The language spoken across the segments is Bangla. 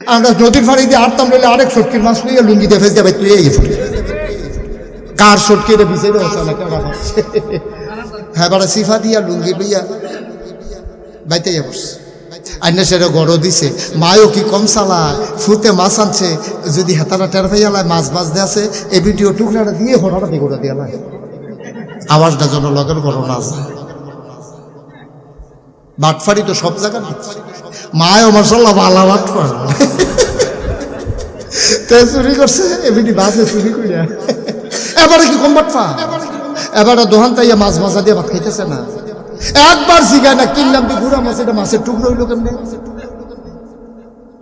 আমরা নদীর ফাড়ি দিয়ে হাঁটতাম বলে আরেক সটকির মাছ লইয়া লুঙ্গি দিয়ে ফেস যাবে তুই এই ফুটে কার সটকি রে বিছে রে হচ্ছে না কেডা খাচ্ছে হ্যাঁ বাড়া সিফা দিয়া লুঙ্গি লইয়া বাইতে যাব আইনা সেটা গড় দিছে মায়ও কি কম চালায় ফুতে মাছ আনছে যদি হেতারা টের পাইয়ালায় মাছ বাজ দিয়ে আছে এই ভিডিও টুকরাটা দিয়ে হঠাৎ গোড়া দিয়া লাগে আওয়াজটা যেন লগের গড় না যায় বাটফারি তো সব জায়গা মায়ও মাশাআল্লাহ ভালো বাটফার তে চুরি করছে এমনি বাসে চুরি করিয়া এবারে কি কম বাটফা এবারে দোহান তাইয়া মাছ ভাজা দিয়ে ভাত খাইতেছে না একবার জিগায় না কিনলাম তুই গুড়া মাছ এটা মাছের টুকরো হইলো কেমনে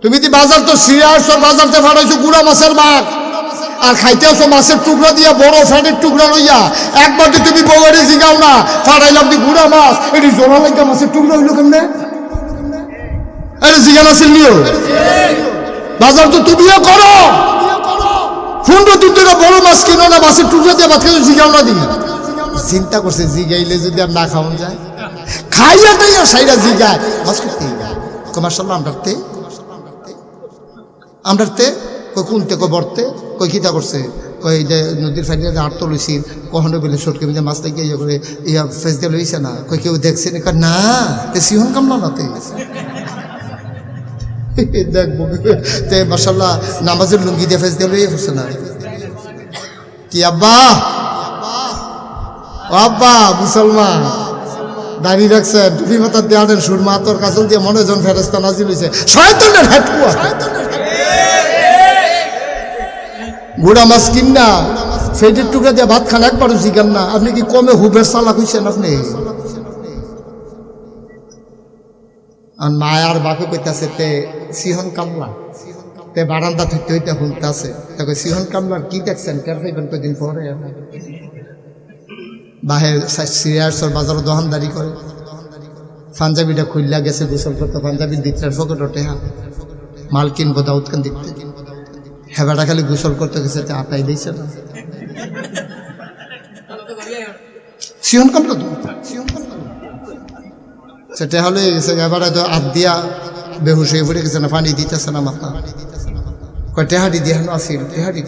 তুমি কি বাজার তো সিরিয়াস বাজারতে ফাটাইছো গুড়া মাছের ভাত আর খাইতে আসো মাছের টুকরো দিয়া বড় ফ্যাটের টুকরো লইয়া একবার তো তুমি বগরে জিগাও না ফাটাইলাম তুই গুড়া মাছ এটি জোড়া লাগা মাছের টুকরো হইলো কেমনে আরে জিগানা ছিলিও বাজার তো তুমিও করো ফুন্ড দুধের বড় মাছ কিনো না মাছের টুকরো দিয়ে ভাত খাইছো জিগাও না দিই চিন্তা করছে জিগাইলে যদি আর না খাওয়ান যায় খাইয়া টাইয়া সাইরা জিগায় মাছ করতে মাশাআল্লাহ আমরাতে কই কোনতে কই বর্তে কই কিতা করছে কই যে নদীর ফাইনে যে আটতো লইছি কখনো বলে সটকে মিলে মাছ লাগিয়ে ইয়ে করে ইয়া ফেস দিয়ে লইছে না কই কেউ দেখছে না তে সিহন কামলা না তে দেখবো তে মাশাআল্লাহ নামাজের লুঙ্গি দিয়ে ফেস দিয়ে লইয়ে হচ্ছে না কি আব্বা আব্বা মুসলমান দাঁড়িয়ে রাখছেন টুপি মাথার দিয়ে আনেন সুরমা তোর কাছে দিয়ে মনে জন ফেরেস্তা নাজিল হয়েছে শয়তানের হেটুয়া গুড়া মাছ কিনা ফেটের টুকরা দিয়ে ভাত খান একবারও জিগান না আপনি কি কমে হুবের চালাক হইছেন আপনি আর মায়ার বাপে কইতাছে তে সিহন কামলা তে বারান্দা থইতে হইতে শুনতেছে তাকে সিহন কামলার কি দেখছেন টের পাইবেন কদিন পরে বাহের সিরিয়াসর বাজারে দোকানদারি করে পাঞ্জাবিটা খুললা গেছে গোসল করতে পাঞ্জাবির দিকটার ফকটে টেহা মাল কিনবো দাউদখান দিকতে হেবাটা খালি গোসল করতে গেছে আটাই দিয়েছে না সিহন কামলা তো সেটা হলে গেছে এবারে তো হাত দিয়া বেহুশ হয়ে পড়ে গেছে না পানি দিতেছে না মাথা কয় টেহাটি দিয়ে আসিল টেহাটি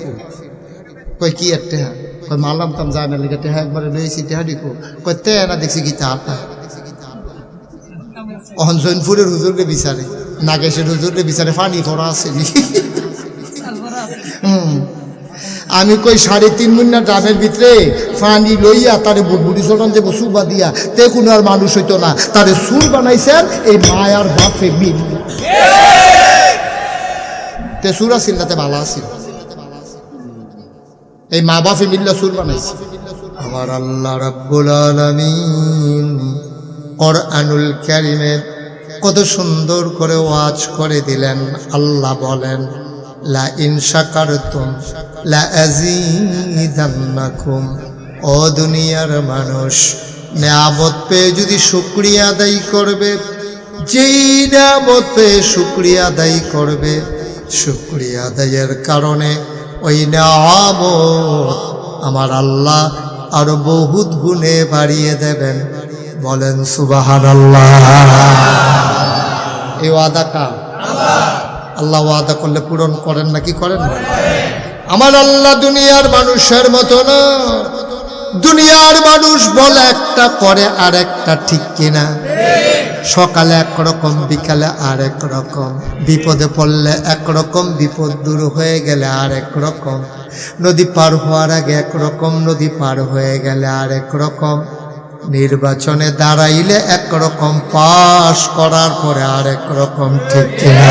কই কি এক টেহা কই মারলাম তাম যায় না লেগে টেহা একবারে লইছি টেহাটি কই তে না দেখছি কি তা অহন জৈনপুরের হুজুরকে বিচারে নাগেশের হুজুরকে বিচারে পানি ভরা আসেনি আমি কই 3.5 মিনিট ড্রামের ভিতরে পানি লইয়া তারে বুটবুটি চলন যে সুবা দিয়া তে কোনো আর মানুষ হইতো না তারে সুর বানাইছেন এই মায়ার বাপে মিল তে সুর আসিল তাতে ভালো আসিল এই মা বাপে মিল্লা সুর বানাইছে আমার আল্লাহ রাব্বুল আলামিন কোরআনুল কারীমের কত সুন্দর করে ওয়াজ করে দিলেন আল্লাহ বলেন লা ইন শাকারতুম লা আযীদান্নাকুম ও দুনিয়ার মানুষ নিয়ামত পেয়ে যদি শুকরিয়া আদায় করবে যেই নিয়ামত পেয়ে শুকরিয়া আদায় করবে শুকরিয়া আদায়ের কারণে ওই নিয়ামত আমার আল্লাহ আরো বহুত গুণে বাড়িয়ে দেবেন বলেন সুবহানাল্লাহ এই ওয়াদা কার আল্লাহ ওয়াদা করলে পূরণ করেন নাকি করেন না আমার আল্লাহ দুনিয়ার মানুষের মতো না দুনিয়ার মানুষ বলে একটা করে আর একটা ঠিক কিনা সকালে একরকম বিকালে আর এক রকম বিপদে পড়লে একরকম বিপদ দূর হয়ে গেলে আর এক রকম নদী পার হওয়ার আগে একরকম নদী পার হয়ে গেলে আর এক রকম নির্বাচনে দাঁড়াইলে একরকম পাশ করার পরে আর এক রকম ঠিক কিনা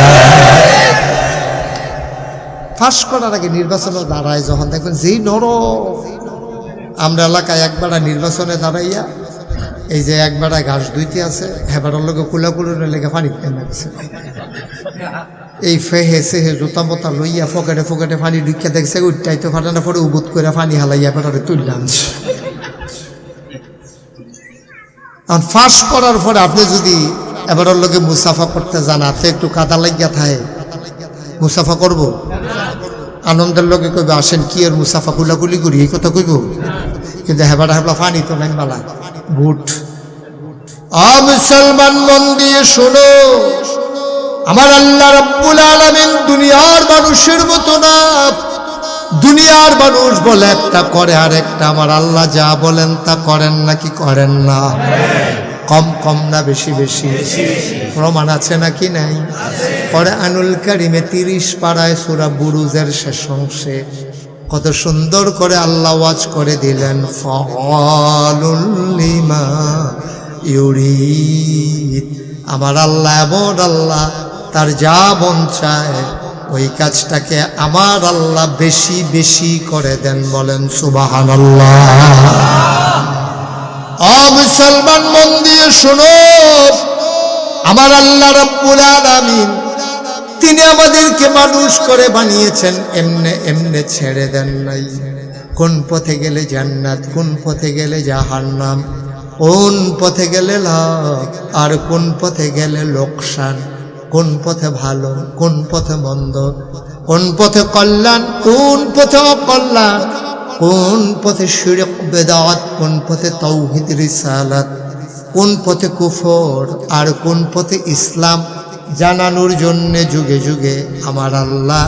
পাশ করার আগে নির্বাচনে দাঁড়ায় যখন দেখবেন যেই নরম আমরা এলাকায় একবেলা নির্বাচনে দাঁড়াইয়া এই যে একবেলা ঘাস ধুইতে আছে হেবারের লোকে কুলাকুলুনের লেগে পানি খেয়ে লাগছে এই ফেহে সেহে জুতা মোতা লইয়া ফকেটে ফকেটে পানি ঢুকিয়া দেখছে উঠটাই তো ফাটানো পরে উবুত করে পানি হালাইয়া পেটারে তুললে আনছে এখন ফাঁস করার পরে আপনি যদি এবারের লোকে মুসাফা করতে যান হাতে একটু কাদা লাগিয়া থাকে মুসাফা করব আনন্দের লোকে কইবে আসেন কি আর মুসাফা কুলাকুলি করি এই কথা কইব কিন্তু হেবাটা হেবলা পানি তো নাই বালা বুট মুসলমান মন দিয়ে শোনো আমার আল্লাহ রাব্বুল আলামিন দুনিয়া মানুষের মতো না। দুনিয়ার মানুষ বলে একটা করে আর একটা, আমার আল্লাহ যা বলেন তা করেন নাকি করেন না? কম কম না বেশি বেশি? প্রমাণ আছে নাকি নাই? কোরআনুল কারীমে 30 পারায় সূরা বুরুজের শেষ অংশে কত সুন্দর করে আল্লাহ ওয়াজ করে দিলেন, ফাআলুল লিমা ইউরিদ। আমার আল্লাহ এমন আল্লাহ, তার যা মন চায় ওই কাজটাকে আমার আল্লাহ বেশি বেশি করে দেন। বলেন সুবহানাল্লাহ। মুসলমান মন দিয়ে শোনো, আমার আল্লাহ রাব্বুল আলামিন তিনি আমাদেরকে মানুষ করে বানিয়েছেন, এমনে এমনে ছেড়ে দেন নাই। কোন পথে গেলে জান্নাত, কোন পথে গেলে জাহান্নাম, কোন পথে গেলে লাভ আর কোন পথে গেলে লোকসান, কোন পথে ভালো কোন পথে মন্দ, কোন পথে কল্যাণ কোন পথে অকল্যাণ, কোন পথে শিরক বেদাত কোন পথে তাওহীদ রিসালাত, কোন পথে কুফর আর কোন পথে ইসলাম জানানোর জন্য যুগে যুগে আমার আল্লাহ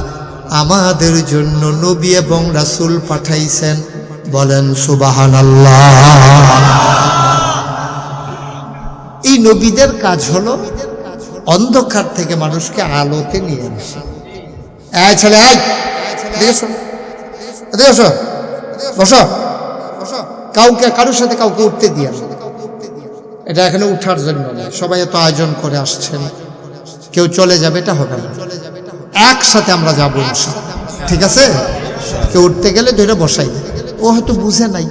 আমাদের জন্য নবী এবং রাসূল পাঠাইছেন। বলেন সুবহানাল্লাহ। এই নবীদের কাজ হলো অন্ধকার থেকে মানুষকে আলোতে নিয়ে আসা। এই ছেলে বসো, কাউকে কারোর সাথে কাউকে উঠতে দিয়ে না। এটা এখানে উঠার জন্য নয়, সবাই এত আয়োজন করে আসছেন, কেউ চলে যাবে এটা হবে না, একসাথে আমরা যাবো ঠিক আছে? কেউ উঠতে গেলে ধরে বসাই, ও হয়তো বুঝে নাই,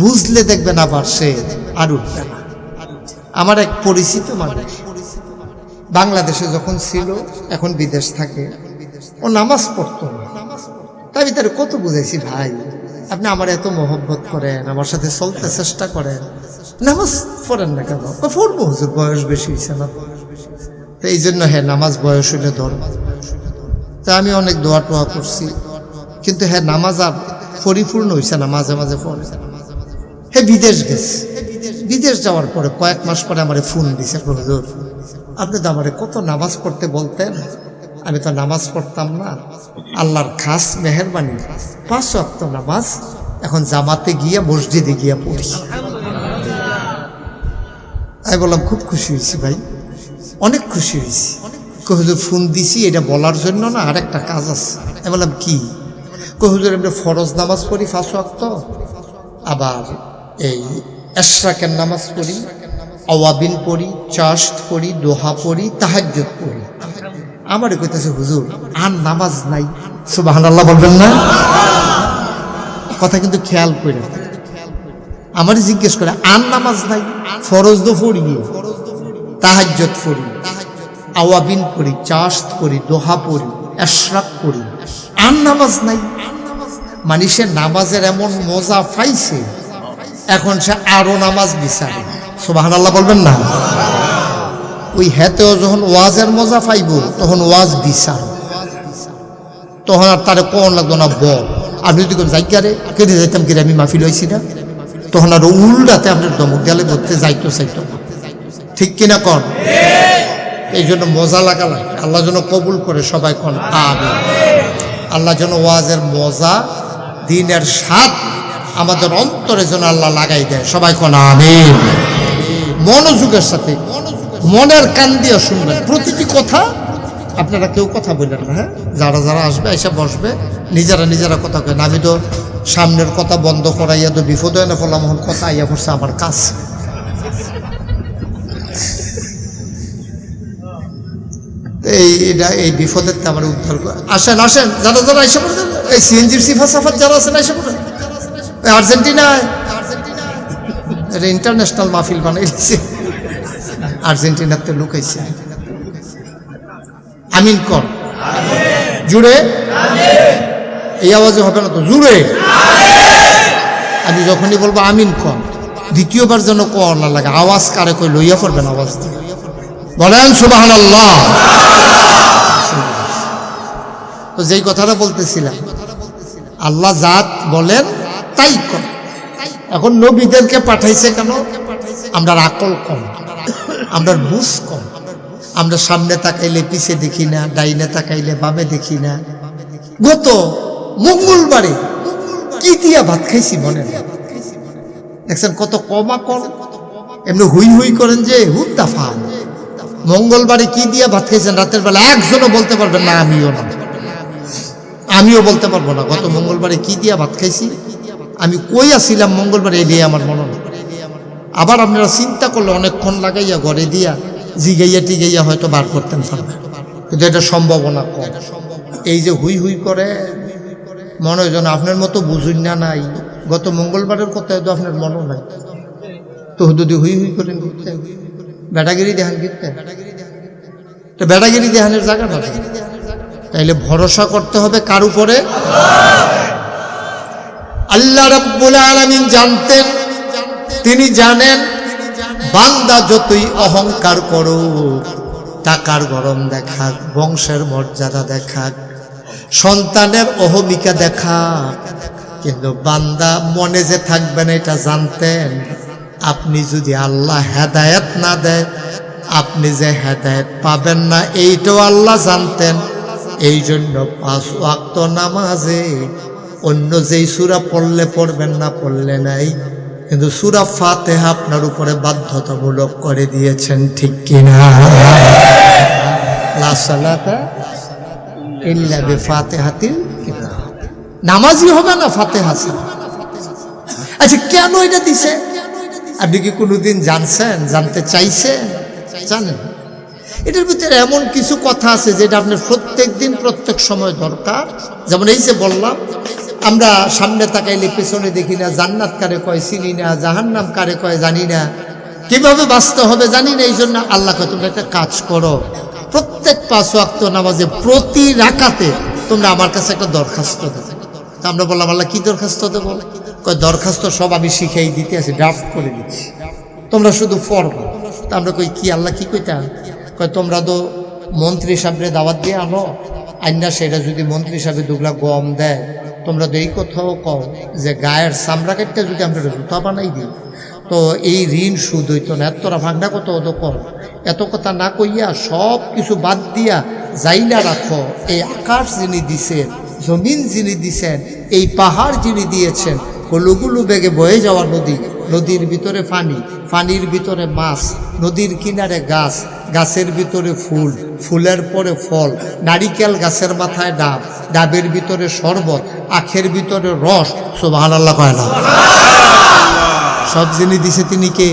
বুঝলে দেখবেন আবার সে আর উঠবে না। আমার এক পরিচিত মানুষ বাংলাদেশে যখন ছিল, এখন বিদেশ থাকে, ও নামাজ পড়তো না। তাই ভিতরে কত বুঝাইছি, ভাই আপনি আমার এত মহব্বত করেন, আমার সাথে চলতে চেষ্টা করেন, নামাজ পড়েন না কেন? পড়বো হুজুর, বয়স বেশি হয়েছে না। তো এই জন্য হ্যাঁ নামাজ বয়স হইলে ধর। তা আমি অনেক দোয়া টোয়া করছি, কিন্তু হ্যাঁ নামাজ আর পরিপূর্ণ হয়েছে না, মাঝে মাঝে পড়ে। হ্যাঁ বিদেশ গেছে, বিদেশ যাওয়ার পরে কয়েক মাস পরে আমার ফোন দিছে, হুজুর আপনি তো আমার কত নামাজ পড়তে বলতেন, আমি তো নামাজ পড়তাম না, আল্লাহর খাস মেহেরবানি 5 ওয়াক্ত নামাজ এখন জামাতে গিয়ে মসজিদে গিয়ে পড়ি। আমি বললাম খুব খুশি হয়েছি ভাই, অনেক খুশি হয়েছি। হুজুর ফোন দিছি এটা বলার জন্য না, আরেকটা কাজ আছে। আমি বললাম কি? হুজুর আমরা ফরজ নামাজ পড়ি 5 ওয়াক্ত, আবার এই এশরাকের নামাজ পড়ি, আওয়াবিন পড়ি, চাশত পড়ি, দোহা পড়ি, তাহাজ্জুদ পড়ি। আমারে কইতেছে হুজুর আর নামাজ নাই। সুবহানাল্লাহ বলবেন না? কথা কিন্তু খেয়াল করে, আমারে জিজ্ঞেস করে আর নামাজ নাই? ফরজ তো পড়ি, তাহাজ্জুদ পড়ি, আওয়াবিন পড়ি, চাশত পড়ি, দোহা পড়ি, এশরাক পড়ি, আর নামাজ নাই? মানুষের নামাজের এমন মজা পাইছে, এখন সে আরো নামাজ বিচারে। সুবহানাল্লাহ বলবেন না? ওই হেতেও যখন ওয়াজের মজা পাইব তখন ওয়াজ বিচার, তখন আর তারে কোন লাগতো না বল। আপনি যদি জায়গারে কেটে যাইতাম কিরে আমি মাহফিল হয়েছি না, তখন আর উল্টাতে আপনার দমক গেলে ধরতে যাইতো চাইতো না। ঠিক কিনা কন? এই জন্য মজা লাগা লাগে। আল্লাহ যেন কবুল করে, সবাই কন আমিন। আল্লাহ যেন ওয়াজের মজা, দিনের স্বাদ আমাদের অন্তরে যেন আল্লাহ লাগাই দেয়, সবাই কোন আমিন। মনোযোগের সাথে মনের কান দিয়ে শুনবেন প্রতিটি কথা। আপনারা কেউ কথা বললেন না, হ্যাঁ? যারা যারা আসবে এসে বসবে, নিজেরা নিজেরা কথা কেন। আমি তো সামনের কথা বন্ধ করাইয়া তো বিপদ হয় না, বললাম এখন কথা আইয়া পড়ছে আমার কাজ। এই বিপদের তো আমার উদ্ধার করে। আসেন আসেন, যারা যারা এসে পড়েন, এই সিএনজির সিফা সাফাত যারা আছেন এসে পড়েন। আর্জেন্টিনায় এটা ইন্টারন্যাশনাল মাহফিল বানাইছে, আর্জেন্টিনাতে লুকাইছে। আমিন কর জুড়ে, এই আওয়াজে হবে না তো, জুড়ে। আমি যখনই বলবো আমিন কর, দ্বিতীয়বার যেন কর না লাগে, আওয়াজ কারে কই লইয়া পড়বেন, আওয়াজ দিয়ে বলেন সুবহানাল্লাহ। তো যেই কথাটা বলতেছিলাম, আল্লাহ জাত বলেন তাই কর। এখন নবীদেরকে পাঠাইছে কেন? আমরা আকল কম, আমরা বুঝ কম, আমরা সামনে তাকাইলে পিছে দেখি না, ডাইনে তাকাইলে বামে দেখি না। গত মঙ্গলবারে কি দিয়া ভাত খাইছি মনে দেখছেন? কত কমা কম, এমনি হুই হুই করেন যে হুদ্দা ফাম। মঙ্গলবারে কি দিয়া ভাত খাইছেন রাতের বেলা একজনও বলতে পারবেন না, আমিও বলতে পারবো না গত মঙ্গলবারে কি দিয়া ভাত খাইছি। আমি কই আসছিলাম মঙ্গলবারে এলিয়ে আমার মনে হয়। আবার আপনারা চিন্তা করলে অনেকক্ষণ লাগাইয়া ঘরে দিয়া জিগাইয়া টিগাইয়া হয়তো বার করতেন পারবেন, কিন্তু এটা সম্ভাবনা কম। এই যে হুই হুই করে মনে হয় যেন আপনার মতো বুঝুন না নাই। গত মঙ্গলবারের কথা তো আপনার মনে নাই, তো যদি হুই হুই করেন ঘুরতে বেটাগিরি দেখান ঘিরতে, তো বেটাগিরি দেখানের জায়গা না। তাইলে ভরসা করতে হবে কার উপরে? আল্লাহ রাব্বুল আলামিন জানতেন, তিনি জানেন বান্দা যতই অহংকার করো, টাকার গরম দেখাক, বংশের মর্যাদা দেখাক, সন্তানের অহমিকা দেখাক, কিন্তু বান্দা মনে যে থাকবে না এটা জানতেন। আপনি যদি আল্লাহ হেদায়েত না দেয় আপনি যে হেদায়েত পাবেন না এইটাও আল্লাহ জানতেন। এই জন্য 5 ওয়াক্ত নামাজে অন্য যেই সূরা পড়লে পড়বেন না পড়লে নাই, কিন্তু সূরা ফাতিহা আপনার উপরে বাধ্যতামূলক করে দিয়েছেন, ঠিক কিনা? লা সালাতা ইল্লা বিফাতিহাতিল কিতাব, নামাজই হবে না ফাতিহা ছাড়া। আচ্ছা কেন এটা দিছে? আপনি কি কোনোদিন জানছেন, জানতে চাইছেন? জানেন এটার ভিতরে এমন কিছু কথা আছে যেটা আপনার প্রত্যেক দিন প্রত্যেক সময় দরকার। যেমন এই যে বললাম, আমরা সামনে তাকাইলে পেছনে দেখি না, জান্নাত কারে কয় চিনি না, জাহান্নাম কারে কয় জানি না, কিভাবে বাঁচতে হবে জানি না। এই জন্য আল্লাহ কয় তোমরা একটা কাজ করো, প্রত্যেক 5 ওয়াক্ত নামাজে প্রতি রাকাতে তোমরা আমার কাছে একটা দরখাস্ত দেবে। তা আমরা বললাম আল্লাহ কি দরখাস্ত দেবো? কয় দরখাস্ত সব আমি শিখাই দিতে আছি, ড্রাফট করে দিচ্ছি, তোমরা শুধু পড়বো। তা আমরা কই কি আল্লাহ কি কইতা? কয় তোমরা তো মন্ত্রী সাহেবরে দাওয়াত দিয়ে আনো, আইনা সেটা যদি মন্ত্রী সাহেব দুগলা গম দেয়, তোমরা তো এই কথাও কও যে গায়ের চামড়া কাটতে যদি আমরা জুতা বানাই দিই তো এই ঋণ সুদ হইতো না, এতটা ভাগনা কত অত কর। এত কথা না কইয়া সব কিছু বাদ দিয়া যাইলা রাখো, এই আকাশ যিনি দিছেন, জমিন যিনি দিছেন, এই পাহাড় যিনি দিয়েছেন, গুলুগুলু বেগে বয়ে যাওয়া নদী, নদীর ভিতরে পানি, পানির ভিতরে মাছ, নদীর কিনারে গাছ, গাছের ভিতরে ফুল, ফুলের পরে ফল, নারিকেল গাছের মাথায় ডাব, ডাবের ভিতরে শরবত, আখের ভিতরে রস, সুবহানাল্লাহ কয় না? সব যিনি দিছে তিনি কে?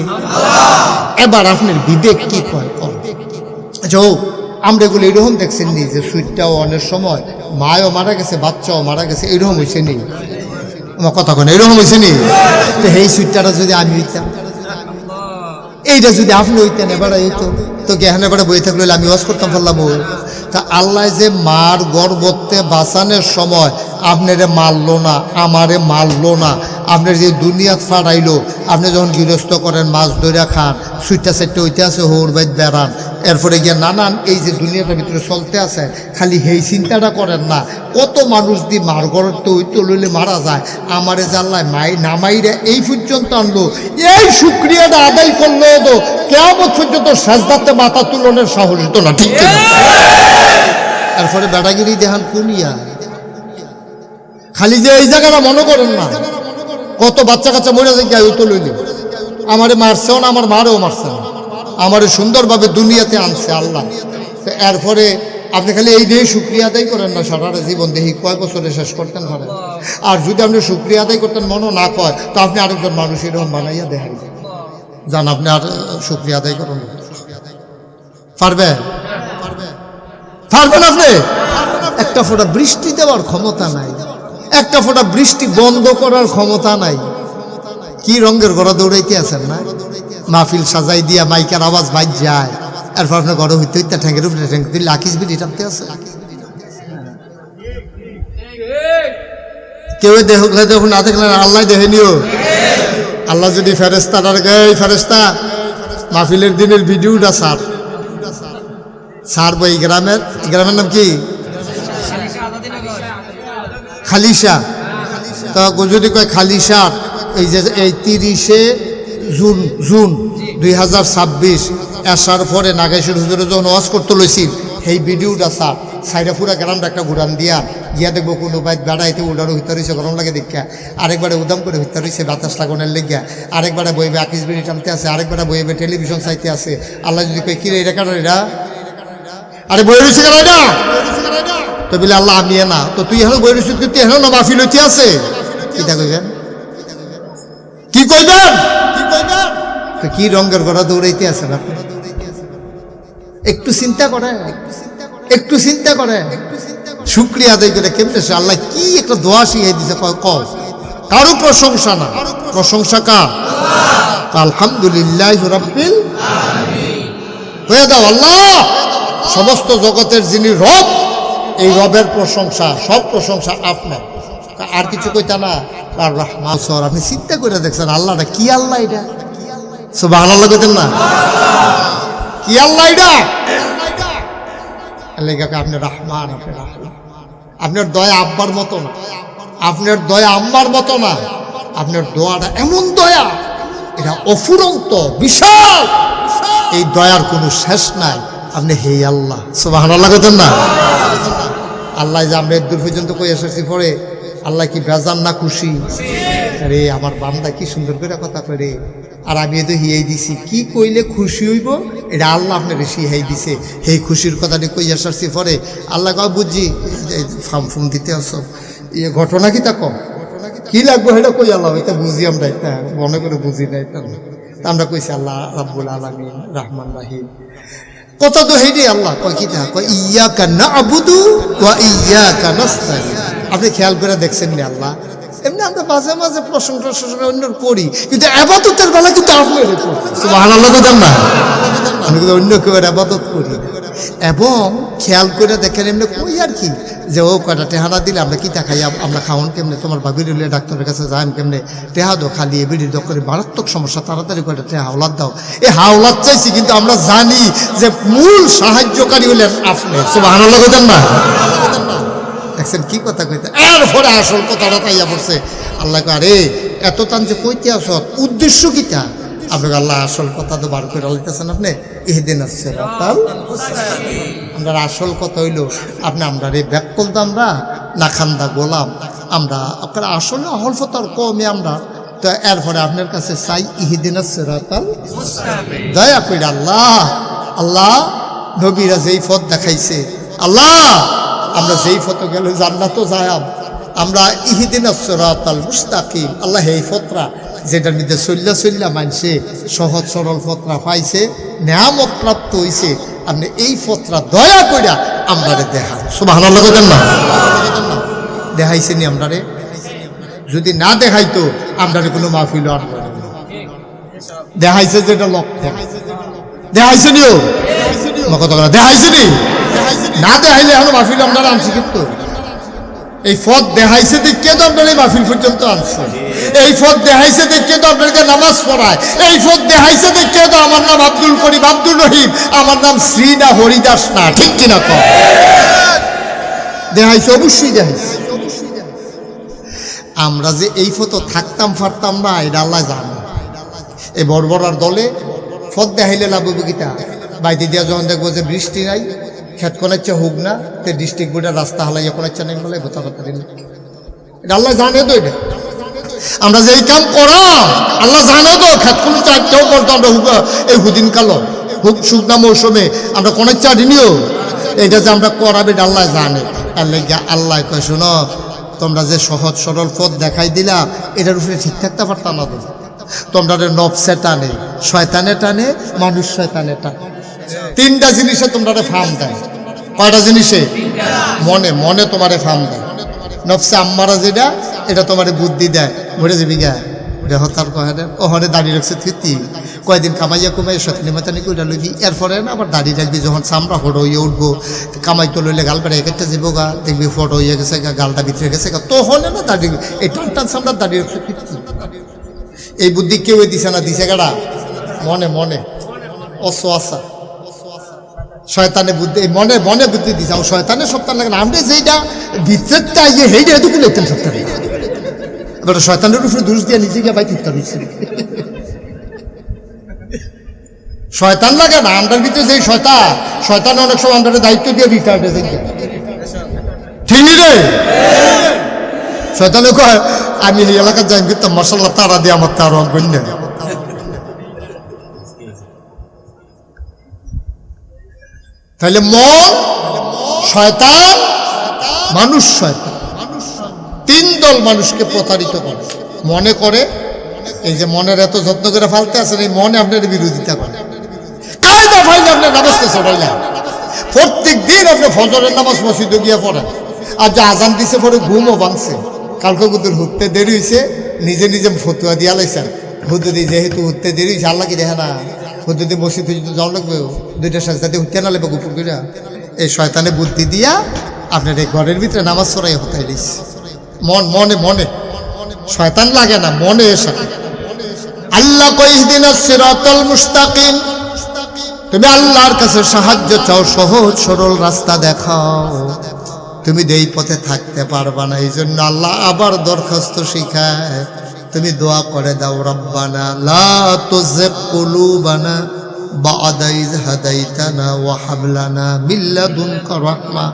এবার আপনার বিবেক কি কয়? আচ্ছা আমরা এগুলো এরকম দেখছেন নি যে সুইটটাও অনেক সময় মায়ও মারা গেছে, বাচ্চাও মারা গেছে, এরকম হয়েছে নি? আমার কথা কেন এরকম হয়েছে নি? তো এই সুইটটা যদি আমি হইতাম, এইটা যদি আপনি হইতেন, এবারে হইতো তো জ্ঞান এবারে বই থাকলে আমি ওয়াজ করতাম ফেললাম। তা আল্লাহ যে মার গর্ভতে বাঁচানোর সময় আপনারে মারলো না, আমারে মারলো না, আপনার যে দুনিয়াত ফাড়াইলো, আপনি যখন গৃহস্থ করেন, মাছ ধরে খান, সুইটটা সেটটা হইতে আছে, হোর বাইত বেড়ান, এরপরে গিয়ে নানান এই যে দুনিয়াটার ভিতরে চলতে আছে, খালি এই চিন্তাটা করেন না কত মানুষ দিয়ে মার গড়তে হইতে লইলে মারা যায়, আমারে জানলায় নামাইরে এই পর্যন্ত আনলো, এই শুক্রিয়াটা আদায় করলো তো কেমন পর্যন্ত সাজদাতে মাথা তুলনের সাহস হতো না, ঠিক না? এরপরে বেড়াগিরি দেখান কুনিয়া, খালি যে এই জায়গাটা মনে করেন না, কত বাচ্চা কাচ্চা মরে যায় গায়ে তো লইলে, আমারে মারছেও না, আমার মারেও মারছে না, আমারে সুন্দরভাবে দুনিয়াতে আনছে আল্লাহ। এরপরে আপনি খালি এই দিয়ে শুক্রিয়া আদায় করেন না, সারাটা জীবন দেখি কয় বছরে শেষ করতেন পারেন। আর যদি আপনি শুক্রিয়া আদায় করতেন মনও না কয়, তো আপনি আরেকজন মানুষ এরকম বানাইয়া দেখাই যান, আপনি আর শুক্রিয়া আদায় করেন পারবে? পারবেন আপনি? একটা ফোঁটা বৃষ্টি দেওয়ার ক্ষমতা নাই, একটা ফোঁটা বৃষ্টি বন্ধ করার ক্ষমতা নাই। কি রঙের ঘোড়া দৌড়াইতে আছেন না? মাহফিল সাজাই দিয়া মাইকের আওয়াজ বাইর যায়, এরপর আপনার ঘরে হইতে হইতে ঠ্যাঙ্গের উপরে ঠ্যাঙ্গ দিলে আকিস বিড়ি টানতে আছে। কেউ দেখলে দেখুন, না দেখলেন আল্লাহ দেখে নিও। আল্লাহ যদি ফেরেস্তা ফেরেস্তা মাহফিলের দিনের ভিডিওটা সার বই গ্রামের নাম কি? খালিশা। তা যদি কয় খালিশা, এই যে এই 30শে জুন 2026 আসার পরে নাগেশ্বর হুজুরে যখন ওয়াজ করতে লইছি সেই ভিডিওটা সাইডে পুরা গ্রামটা একটা ঘুরান দিয়া গিয়া দেখবো কোনো বাইক বেড়াইতে উডারও হইতে রয়েছে গরম লাগে দেখা, আরেকবারে উদাম করে হইতে রয়েছে বাতাস লাগানোর লেগিয়া, আরেকবারে বইবে আকিস বিড়ি টানতে আছে, আরেকবারে বইবে টেলিভিশন চাইতে আছে। আল্লাহ যদি কই কিরে এটা কারণ এটা আরে বই রয়েছে কেন এটা তো বলে আল্লাহ আমি না তো তুই এখন বই রয়েছে তুই এখন না মাফি লইতে আছে কিটা কইবেন কি কইবেন তো কি রঙের গড়া দৌড়াইতে আছেন আপনি? একটু চিন্তা করে শুকরিয়া আদায় করে কেমনে সে আল্লাহ কি একটা দোয়া শিখাই দিছে কারো প্রশংসা না, প্রশংসা কার? আলহামদুলিল্লাহ রাব্বিল আলামিন হয়ে দাও আল্লাহ সমস্ত জগতের যিনি রব এই রবের প্রশংসা সব প্রশংসা আপনার, আর কিছু কইতা না। আর রহমান সর আপনি চিন্তা করে দেখছেন আল্লাহটা কি আল্লাহ এটা সুবহানাল্লাহ কইতেন না কি আল্লাহ এটা আপনি রহমান, আপনি রহমান, আপনার দয়া আব্বার মতো না, আপনার দয়া আম্মার মতো না, আপনার দোয়াটা এমন দয়া এটা অফুরন্ত বিশাল, এই দয়ার কোনো শেষ নাই। আপনি হে আল্লাহ সুবহানাল্লাহ কইতেন না? আল্লাহ যে আমরা দূর পর্যন্ত কই এসেছি পরে আল্লাহ কি বেজান না খুশি? আরে আমার বান্দা কি সুন্দর করে কথা কইরে, আর আমি তো হিয়াই দিছি কি কইলে খুশি হইব এটা আল্লাহ আপনার বেশি হিয়াই দিছে। এই খুশির কথাটি কই আসছি পরে আল্লাহ কয় বুঝছি ফার্ম দিতে আসো ইয়ে ঘটনা কি তা কম কি লাগবে সেটা কই আল্লাহ এটা বুঝি আমরা, এটা মনে করে বুঝি না, এটা আমরা কইছি আল্লাহ রাব্বুল আলামিন রহমান রাহিম কথা তো হেডি আল্লাহ কয় কিটা কয় ইয়াকা না'বুদু ওয়া ইয়াকা নাস্তাইন। আপনি খেয়াল করে দেখছেন না আল্লাহ এমনি আমরা মাঝে মাঝে প্রশংসা অন্যর করি কিন্তু ইবাদতের বেলা কিন্তু আপনি সুবহানাল্লাহ বলেন না আমি কিন্তু অন্য কেউ ইবাদত করি। এবং খেয়াল করে দেখেন এমনি কই আর কি যে ও কয়টা টেহানা দিলে আমরা কিটা খাই আমরা খাওয়ান কেমনে, তোমার ভাবির হলে ডাক্তারের কাছে যান কেমনে, টেহা দো খালি এবিডির দরকারে মারাত্মক সমস্যা তাড়াতাড়ি কয়টা টেহা হাওলাত দাও, এই হাওলাত চাইছি কিন্তু আমরা জানি যে মূল সাহায্যকারী হলেন আপনি সুবহানাল্লাহ বলেন না। দেখছেন কি কথা কইতে এরপরে আসল কথাটা পাইয়া পড়ছে আল্লাহ আরে এত টান যে কইতে আস উদ্দেশ্য কিটা? আপনাকে আল্লাহ আসল কথা তো বার করে বলতেছেন আপনি ইহদিনাস সিরাতাল মুস্তাকিম। আমরা আসল কথা হইল আপনি আমরা রে ব্যাকল তো আমরা না খান্দা গোলাম আমরা আপনার আসলে অহল ফতর কমে আমরা তো এরপরে আপনার কাছে চাই ইহদিনাস সিরাতাল মুস্তাকিম। দয়া করে আল্লাহ আল্লাহ নবীরা যেই পথ দেখাইছে আল্লাহ আমরা যেই পথ গেলে জান্নাতও যায়াম আমরা ইহদিনাস সিরাতাল মুস্তাকিম আল্লাহ এই পথরা যেটার মধ্যে চল্লা মানছে সহজ সরল পথরা পাইছে নেয়ামত প্রাপ্ত হইছে আপনি এই পথরা দয়া কইরা আমরারে দেখান সুবহানাল্লাহ বলেন না দেখাইছেনি আমরারে, যদি না দেখাইতো আমরারে কোনো মাহফিল আর দেখাইছে যেটা লক্ষ্য দেখাইছেনিও কথা দেখাইছেনি না দেখাইলে এখন মাহফিল আমরা আনছি কিন্তু এই পথ দেখাইছে দেখে তো আপনার এই মাহফিল পর্যন্ত আনছে, এই পথ দেখাইছে দেখে তো আপনাকে নামাজ পড়ায়, এই পথ দেখাইছে দেখে তো আমার নাম আব্দুল করিম আব্দুল রহিম আমার নাম শ্রী না হরিদাস না, ঠিক কিনা কম দেখাইছে অবশ্যই দেখাইছে। আমরা যে এই পথ থাকতাম পারতাম না এটা আল্লাহ জানে। এই বড় বড় দলে পথ দেখাইলে লাভ হবে কিতা বাইতে দিয়া যখন দেখবো যে বৃষ্টি নাই খেত কোনাচ্ছা হোক না তে ডিস্ট্রিক্ট বোর্ডের রাস্তা হালাইয়া কোনাচ্ছা নেই বলে বোতা কথা দিন এটা আল্লাহ জানে তো। এটা আমরা যে এই কাম করাম আল্লাহ জানে তো খেত কোনো চারটাও বলতো আমরা হুক এই হুদিন কালো হুক শুকনা মৌসুমে আমরা কোনাচ্ছা দিনিও এটা যে আমরা করাবে এটা আল্লাহ জানে। আল্লাহ আল্লাহ কয় শোনো তোমরা যে সহজ সরল পথ দেখাই দিলা এটার উপরে ঠিক থাকতে পারতাম না তো তোমরা নফসে টানে শয়তানে টানে মানুষ শয়তানে টানে তিনটা জিনিসে তোমরা ফার্ম দেয়। কয়টা জিনিসে? মনে মনে তোমারে ফার্ম দেয়, নফসে আম্মারা যেটা এটা তোমারে বুদ্ধি দেয় মরে যাবি গা হতার কহে ওহরে দাঁড়িয়ে রাখছে থিতি কয়েকদিন কামাইয়া কমাই সতনি মাতানি কইটা লইবি এরপরে না আবার দাঁড়িয়ে রাখবি যখন চামড়া ফটো হইয়ে উঠবো কামাই তো লইলে গাল বেড়ে একটা যাবো গা দেখবি ফটো হইয়া গেছে গা গালটা ভিতরে গেছে গা তখন না দাঁড়িয়ে এই টান টান চামড়া দাঁড়িয়ে রাখছে থিতি এই বুদ্ধি কেউ দিছে না দিছে গাড়া মনে মনে অসোয়াশা শয়তানে বুদ্ধি মনে মনে বুদ্ধি দিছে আমার শয়তানের সপ্তাহ লাগে না আমরা যেটা ভিতরটা ইয়ে হেইটা এটুকু লেখতেন সপ্তাহ এবার শয়তানের উপরে দোষ দিয়ে নিজে গিয়ে বাইতে দিচ্ছে শয়তান লাগে না আমরার ভিতরে যেই শয়তান অনেক সময় আমরা দায়িত্ব দিয়ে রিটায়ার্ডে যাই ঠিক নি রে শয়তানে কয় আমি এই এলাকার যাই কিন্তু মশাল্লা তারা দিয়ে আমার তার অঙ্গন নেই তাহলে মন শয়তান মানুষ শয়তান তিন দল মানুষকে প্রতারিত করে মনে করে এই যে মনের এত যত্ন করে ফালতে আছেন এই মনে আপনার বিরোধিতা করে কায়দা ফাইলে আপনার নামাজটা চড়াইলেন প্রত্যেক দিন আপনি ফজরের নামাজ মসজিদে গিয়ে পড়েন আর যে আজান দিছে পরে ঘুমও ভাঙছে কালকে কুতুর হুটতে দেরি হয়েছে নিজে নিজে ফতুয়া দিয়া লাইছেন হুদুদি যেহেতু উঠতে দেরি হয়েছে আল্লাহ কি দেখে না হুদুদি মসজিদে যাওয়া লাগবে দুইটা সাজদাতে উঠতে না লাগবে গুপুর করে এই শয়তানে বুদ্ধি দিয়া আপনার এই ঘরের ভিতরে নামাজ ছড়াই হতাই দিচ্ছে মনে মনে শয়তান লাগে না মনে এসে আল্লাহ কইহদিনাস সিরাতাল মুস্তাকিম তুমি আল্লাহর কাছে সাহায্য চাও সহজ সরল রাস্তা দেখাও তুমি এই পথে থাকতে পারবা না এই জন্য আল্লাহ আবার দরখাস্ত শিখায় তুমি দোয়া করে দাও রব্বানা লা তুযিগ কুলুবানা বা'দা ইয হাদাইতানা ওয়া হাব লানা মিন লাদুনকা রাহমা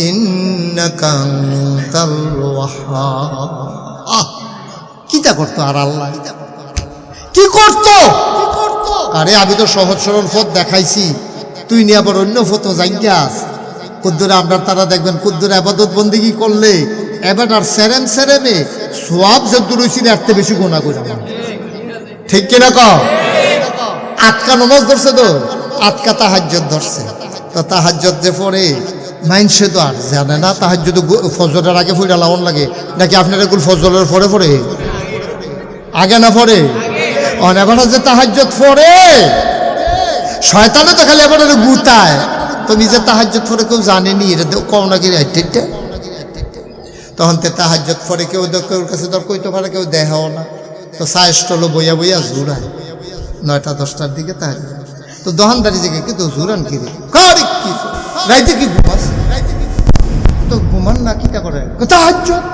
ইন্নাকা আনতাল ওয়াহ্হাব কিটা করতো আর আল্লাহ কি করতো আরে আমি তো সহজ সরল পথ দেখাইছি তুই নিয়ে আবার অন্য পথ যাইয়াস কুদ্দুরে আপনার তারা দেখবেন কুদ্দুরে আবাদত বন্দেগী করলে এবার আর সেরেমে সোয়াব যদ্দুর হয়েছিল এর বেশি গুণা করে ঠিক কিনা কও আটকা নমাজ ধরছে তো আটকা তাহাজ্জুদ ধরছে তো তাহাজ্জুদ যে পড়ে মাইনসে তো আর জানে না তাহাজ্জুদ ফজরের আগে পড়ে লাউন লাগে নাকি আপনার এগুলো ফজরের পরে আগে না পড়ে অনেবার যে তাহাজ্জুদ পড়ে শয়তানে তো খালি এবার গুতায় তো নিজের তাহাজ্জুদ পড়ে কেউ জানেনি এটা কম নাকি রাইটটা তখন তে তাহাজ্জুদ পড়ে কেউ কেউ কাছে দর কইতে পারে কেউ দেখাও না তো সাইস্টলো বইয়া বইয়া জুড়ায় 9টা 10টার দিকে তাহাজ্জুদ তো দোকানদারি থেকে কিন্তু জুরান কি রে কি রাইতে কি ঘুমাস তো ঘুমান না কিটা করে তাহাজ্জুদ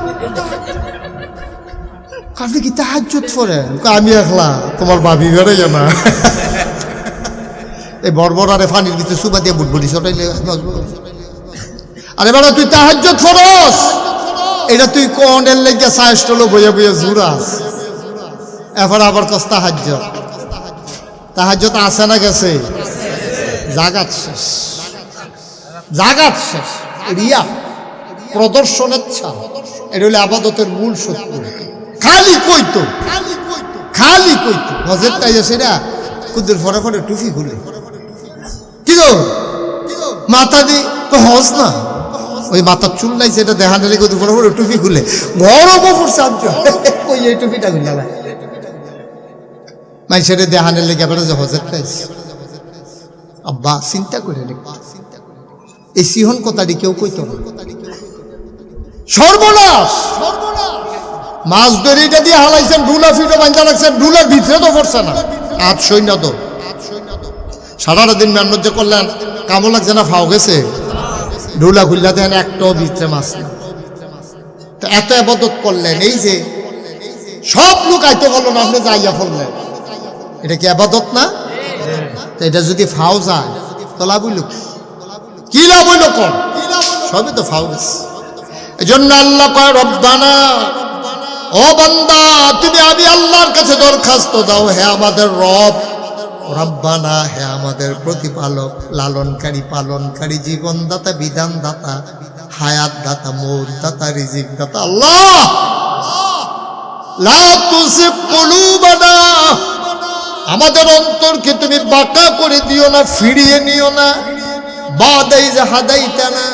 কাজে কি তাহাজ্জুদ পড়ে আমি একলা তোমার ভাবি বেড়ে না এই বড় আরে পানির ভিতরে সুবা দিয়ে বুটবুটি সটাইলে আরে বাবা তুই তাহাজ্জুদ ফরস এটা তুই কোনের লেগে সাইস্টলো বইয়া বইয়া জুরাস এবার আবার কস তাহাজ্জুদ আসে না গেছে জাগাত শেষ রিয়া প্রদর্শনের ছাড় এটা হলে আবাদতের মূল শত্রু খালি কইতো হজের তাই আছে না কুদ্দুর ফরে টুফি খুলে কি গো মাথা দি তো হজ না ওই মাথার চুল নাই সেটা দেখা নিলে কুদ্দুর ফরে টুফি খুলে গরম পড়ছে কই এই টুফিটা খুলে মানুষের দেখা নিলে গেবারে যে হজের তাই আব্বা চিন্তা করে এই সিহন কথাটি কেউ কইতো না সর্বনাশ মাছ দড়িটা দিয়ে হালাইছেন ডুলা ফিটো বান্ধা রাখছেন ডুলার ভিতরে তো পড়ছে না আট সৈন্য তো সারাটা দিন মেহনত করলেন কামো লাগছে না ফাও গেছে ডুলা খুললা দেন একটাও ভিতরে মাছ না তো এত আবাদত করলেন এই যে সব লোক আইতে বললো না আপনি যাইয়া ফেললেন এটা কি আবাদত না তো এটা যদি ফাও যায় তো লাভ হইল কি লাভ হইল কোন সবই তো ফাও গেছে এই জন্য আল্লাহ কয় রব্বানা ও বান্দা তুমি আমি আল্লাহর কাছে দরখাস্ত দাও হে আমাদের রব রব্বানা হে আমাদের প্রতিপালক লালনকারী পালনকারী জীবনদাতা বিধানদাতা হায়াত দাতা মৌত দাতা রিজিক দাতা আল্লাহ লা তুযিগ কুলুবানা আমাদের অন্তরকে তুমি বাঁকা করে দিও না ফিরিয়ে নিও না বা'দা ইয হাদাইতানা